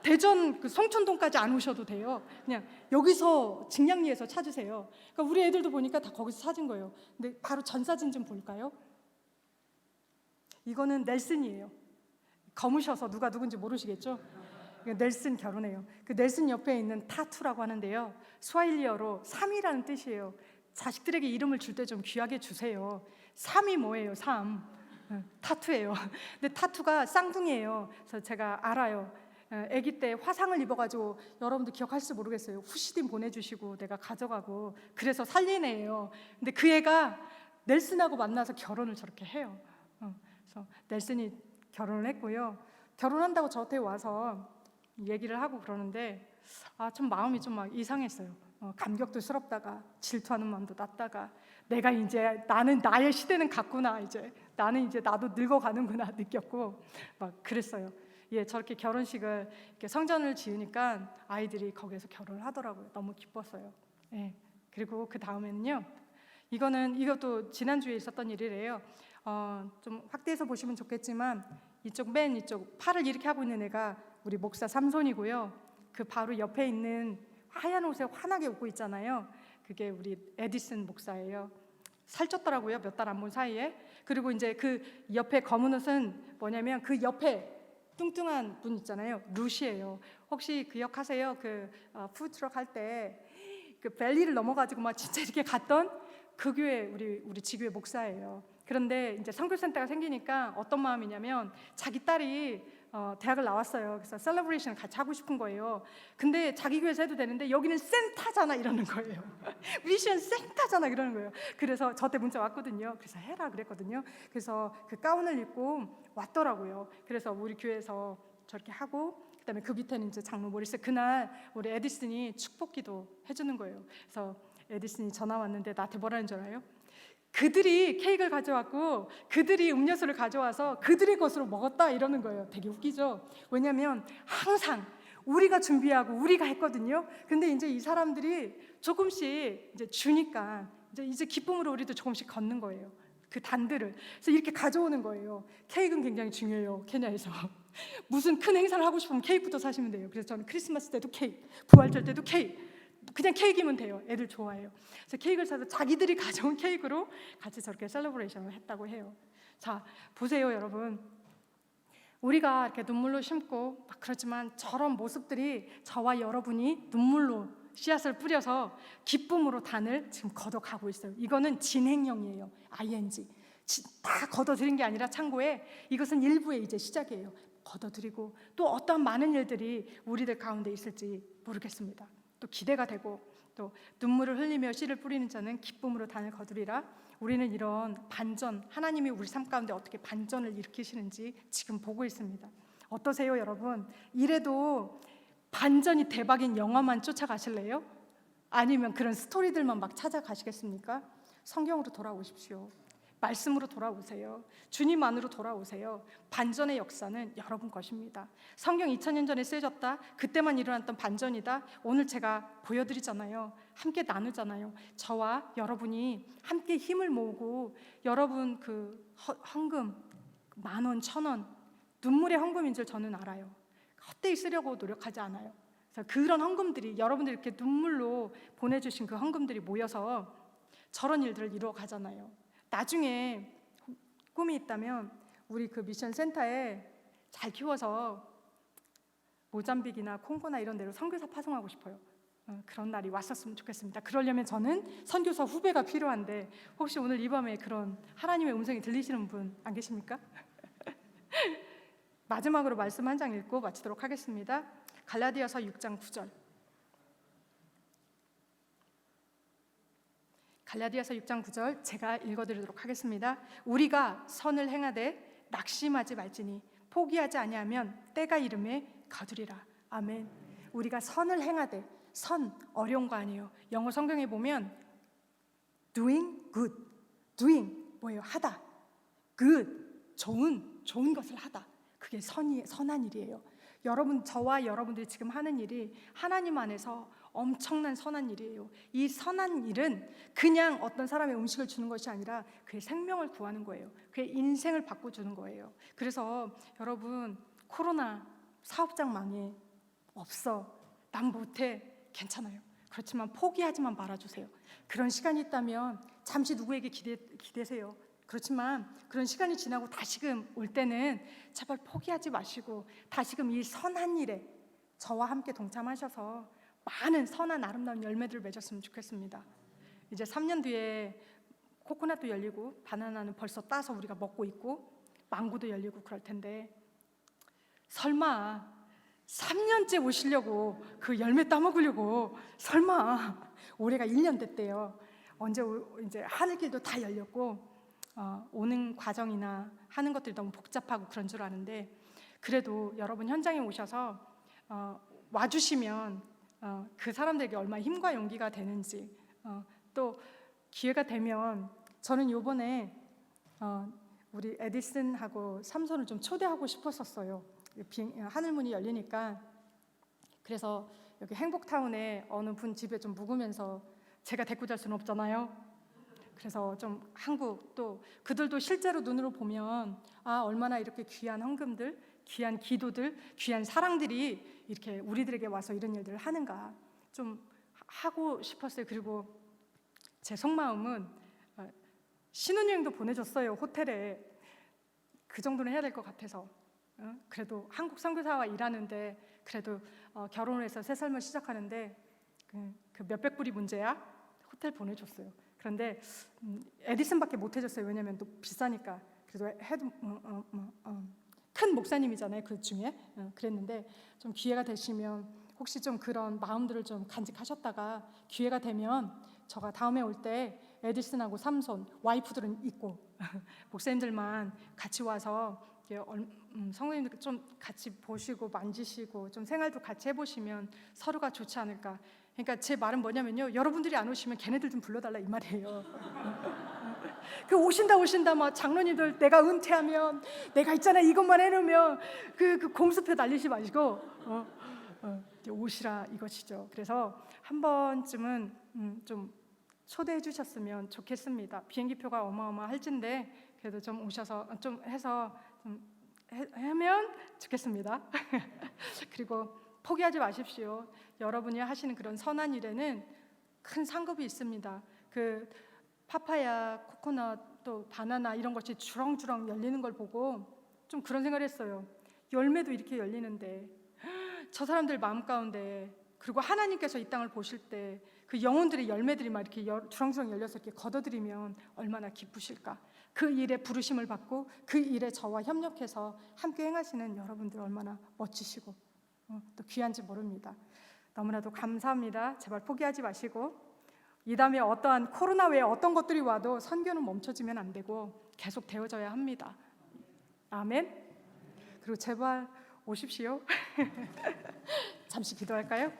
대전 그 성촌동까지 안 오셔도 돼요. 그냥 여기서 징량리에서 찾으세요. 그러니까 우리 애들도 보니까 다 거기서 찾은 거예요. 근데 바로 전 사진 좀 볼까요? 이거는 넬슨이에요. 검으셔서 누가 누군지 모르시겠죠? 넬슨 결혼해요. 그 넬슨 옆에 있는 타투라고 하는데요. 스와힐리어로 3이라는 뜻이에요. 자식들에게 이름을 줄 때 좀 귀하게 주세요. 3이 뭐예요? 3. 타투예요. 근데 타투가 쌍둥이에요. 그래서 제가 알아요. 아기 때 화상을 입어가지고 여러분들 기억하실지 모르겠어요. 후시딘 보내주시고 내가 가져가고 그래서 살린 애예요. 근데 그 애가 넬슨하고 만나서 결혼을 저렇게 해요. 그래서 넬슨이 결혼을 했고요. 결혼한다고 저한테 와서 얘기를 하고 그러는데 좀 마음이 좀 막 이상했어요. 감격도 스럽다가 질투하는 마음도 났다가 내가 이제 나는 나의 시대는 갔구나. 이제 나는 이제 나도 늙어가는구나 느꼈고 막 그랬어요. 저렇게 결혼식을 이렇게 성전을 지으니까 아이들이 거기에서 결혼을 하더라고요. 너무 기뻤어요. 그리고 그 다음에는요. 이것도 지난주에 있었던 일이래요. 좀 확대해서 보시면 좋겠지만 맨 이쪽 팔을 이렇게 하고 있는 애가 우리 목사 삼손이고요. 그 바로 옆에 있는 하얀 옷에 환하게 웃고 있잖아요. 그게 우리 에디슨 목사예요. 살쪘더라고요. 몇 달 안 본 사이에. 그리고 이제 그 옆에 검은 옷은 뭐냐면 그 옆에 뚱뚱한 분 있잖아요. 루시예요. 혹시 기억하세요? 그 푸드트럭 할 때 그 벨리를 넘어가지고 막 진짜 이렇게 갔던 그 교회 우리 지교회 목사예요. 그런데 이제 선교센터가 생기니까 어떤 마음이냐면 자기 딸이 대학을 나왔어요. 그래서 셀러브레이션을 같이 하고 싶은 거예요. 근데 자기 교회에서 해도 되는데 여기는 센터잖아 이러는 거예요. 미션 센터잖아 이러는 거예요. 그래서 저한테 문자 왔거든요. 그래서 해라 그랬거든요. 그래서 그 가운을 입고 왔더라고요. 그래서 우리 교회에서 저렇게 하고 그다음에 그 밑에는 이제 장로 모리스. 그날 우리 에디슨이 축복기도 해주는 거예요. 그래서 에디슨이 전화 왔는데 나한테 뭐라는 줄 알아요? 그들이 케이크를 가져왔고 그들이 음료수를 가져와서 그들의 것으로 먹었다 이러는 거예요. 되게 웃기죠? 왜냐하면 항상 우리가 준비하고 우리가 했거든요. 근데 이제 이 사람들이 조금씩 이제 주니까 이제 기쁨으로 우리도 조금씩 걷는 거예요. 그 단들을. 그래서 이렇게 가져오는 거예요. 케이크는 굉장히 중요해요. 케냐에서. 무슨 큰 행사를 하고 싶으면 케이크부터 사시면 돼요. 그래서 저는 크리스마스 때도 케이크, 부활절 때도 케이크. 그냥 케이크면 돼요. 애들 좋아해요. 그래서 케이크를 사서 자기들이 가져온 케이크로 같이 저렇게 셀러브레이션을 했다고 해요. 자, 보세요, 여러분. 우리가 이렇게 눈물로 심고 막 그렇지만 저런 모습들이 저와 여러분이 눈물로 씨앗을 뿌려서 기쁨으로 단을 지금 걷어가고 있어요. 이거는 진행형이에요. ing. 다 걷어들인 게 아니라 참고에 이것은 일부의 이제 시작이에요. 걷어들이고 또 어떤 많은 일들이 우리들 가운데 있을지 모르겠습니다. 또 기대가 되고 또 눈물을 흘리며 씨를 뿌리는 자는 기쁨으로 단을 거두리라. 우리는 이런 반전, 하나님이 우리 삶 가운데 어떻게 반전을 일으키시는지 지금 보고 있습니다. 어떠세요, 여러분? 이래도 반전이 대박인 영화만 쫓아가실래요? 아니면 그런 스토리들만 막 찾아가시겠습니까? 성경으로 돌아오십시오. 말씀으로 돌아오세요. 주님 안으로 돌아오세요. 반전의 역사는 여러분 것입니다. 성경 2000년 전에 쓰여졌다. 그때만 일어났던 반전이다. 오늘 제가 보여드리잖아요. 함께 나누잖아요. 저와 여러분이 함께 힘을 모으고 여러분 그 헌금 10,000원, 1,000원 눈물의 헌금인 줄 저는 알아요. 헛되이 쓰려고 노력하지 않아요. 그래서 그런 헌금들이 여러분들이 이렇게 눈물로 보내주신 그 헌금들이 모여서 저런 일들을 이루어 가잖아요. 나중에 꿈이 있다면 우리 그 미션 센터에 잘 키워서 모잠빅이나 콩고나 이런 데로 선교사 파송하고 싶어요. 그런 날이 왔었으면 좋겠습니다. 그러려면 저는 선교사 후배가 필요한데 혹시 오늘 이 밤에 그런 하나님의 음성이 들리시는 분 안 계십니까? 마지막으로 말씀 한 장 읽고 마치도록 하겠습니다. 갈라디아서 6장 9절. 갈라디아서 6장 9절 제가 읽어드리도록 하겠습니다. 우리가 선을 행하되 낙심하지 말지니 포기하지 아니하면 때가 이름에 거두리라. 아멘. 우리가 선을 행하되, 선 어려운 거 아니에요. 영어 성경에 보면 doing good, doing 뭐예요? 하다. good 좋은 것을 하다. 그게 선한 일이에요. 여러분, 저와 여러분들이 지금 하는 일이 하나님 안에서 엄청난 선한 일이에요. 이 선한 일은 그냥 어떤 사람의 음식을 주는 것이 아니라 그의 생명을 구하는 거예요. 그의 인생을 바꿔주는 거예요. 그래서 여러분, 코로나 사업장 망해, 없어, 난 못해, 괜찮아요. 그렇지만 포기하지만 말아주세요. 그런 시간이 있다면 잠시 누구에게 기대세요. 그렇지만 그런 시간이 지나고 다시금 올 때는 제발 포기하지 마시고 다시금 이 선한 일에 저와 함께 동참하셔서 많은 선한 아름다운 열매들을 맺었으면 좋겠습니다. 이제 3년 뒤에 코코넛도 열리고 바나나는 벌써 따서 우리가 먹고 있고 망고도 열리고 그럴 텐데 설마 3년째 오시려고 그 열매 따먹으려고 설마 올해가 1년 됐대요. 언제 이제 하늘길도 다 열렸고 오는 과정이나 하는 것들이 너무 복잡하고 그런 줄 아는데 그래도 여러분 현장에 오셔서 와주시면 그 사람들에게 얼마나 힘과 용기가 되는지 또 기회가 되면 저는 이번에 우리 에디슨하고 삼손을 좀 초대하고 싶었었어요. 하늘문이 열리니까. 그래서 여기 행복타운에 어느 분 집에 좀 묵으면서 제가 데리고 잘 수는 없잖아요. 그래서 좀 한국 또 그들도 실제로 눈으로 보면 얼마나 이렇게 귀한 헌금들, 귀한 기도들, 귀한 사랑들이 이렇게 우리들에게 와서 이런 일들을 하는가 좀 하고 싶었어요. 그리고 제 속마음은 신혼여행도 보내줬어요. 호텔에. 그 정도는 해야 될 것 같아서. 그래도 한국 선교사와 일하는데 그래도 결혼을 해서 새 삶을 시작하는데 그 몇백 불이 문제야? 호텔 보내줬어요. 그런데 에디슨밖에 못 해줬어요. 왜냐하면 또 비싸니까. 그래도 해도 큰 목사님이잖아요. 그 중에 그랬는데 좀 기회가 되시면 혹시 좀 그런 마음들을 좀 간직하셨다가 기회가 되면 저가 다음에 올 때 에디슨하고 삼손 와이프들은 있고 목사님들만 같이 와서 성도님들 좀 같이 보시고 만지시고 좀 생활도 같이 해보시면 서로가 좋지 않을까. 그러니까 제 말은 뭐냐면요, 여러분들이 안 오시면 걔네들 좀 불러달라 이 말이에요. 그 오신다 막 장로님들 내가 은퇴하면 내가 있잖아 이것만 해놓으면 그 공수표 날리지 마시고 오시라 이것이죠. 그래서 한 번쯤은 좀 초대해 주셨으면 좋겠습니다. 비행기표가 어마어마할진데 그래도 좀 오셔서 좀 해서 좀 하면 좋겠습니다. 그리고 포기하지 마십시오. 여러분이 하시는 그런 선한 일에는 큰 상급이 있습니다. 그 파파야, 코코넛, 또 바나나 이런 것이 주렁주렁 열리는 걸 보고 좀 그런 생각을 했어요. 열매도 이렇게 열리는데 저 사람들 마음 가운데 그리고 하나님께서 이 땅을 보실 때 그 영혼들의 열매들이 막 이렇게 주렁주렁 열려서 이렇게 걷어들이면 얼마나 기쁘실까. 그 일에 부르심을 받고 그 일에 저와 협력해서 함께 행하시는 여러분들 얼마나 멋지시고 또 귀한지 모릅니다. 너무나도 감사합니다. 제발 포기하지 마시고 이 다음에 어떠한 코로나 외에 어떤 것들이 와도 선교는 멈춰지면 안 되고 계속 되어져야 합니다. 아멘. 그리고 제발 오십시오. 잠시 기도할까요?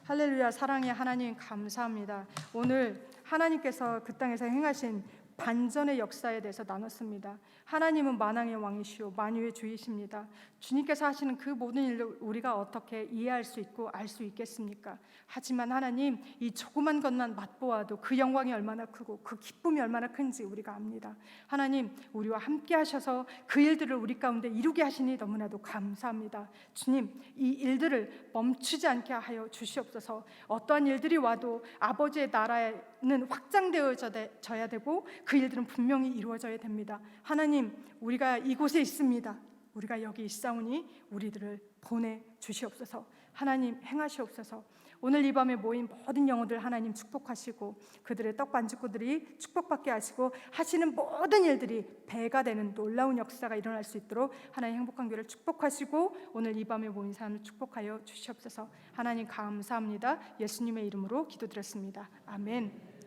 할렐루야. 사랑의 하나님 감사합니다. 오늘 하나님께서 그 땅에서 행하신 반전의 역사에 대해서 나눴습니다. 하나님은 만왕의 왕이시오 만유의 주이십니다. 주님께서 하시는 그 모든 일을 우리가 어떻게 이해할 수 있고 알 수 있겠습니까? 하지만 하나님, 이 조그만 것만 맛보아도 그 영광이 얼마나 크고 그 기쁨이 얼마나 큰지 우리가 압니다. 하나님, 우리와 함께 하셔서 그 일들을 우리 가운데 이루게 하시니 너무나도 감사합니다. 주님, 이 일들을 멈추지 않게 하여 주시옵소서. 어떠한 일들이 와도 아버지의 나라는 확장되어져야 되고 그 일들은 분명히 이루어져야 됩니다. 하나님, 우리가 이곳에 있습니다. 우리가 여기 있사오니 우리들을 보내주시옵소서. 하나님 행하시옵소서. 오늘 이 밤에 모인 모든 영혼들 하나님 축복하시고 그들의 떡반죽들이 축복받게 하시고 하시는 모든 일들이 배가 되는 놀라운 역사가 일어날 수 있도록 하나님 행복한 교회를 축복하시고 오늘 이 밤에 모인 사람을 축복하여 주시옵소서. 하나님 감사합니다. 예수님의 이름으로 기도드렸습니다. 아멘.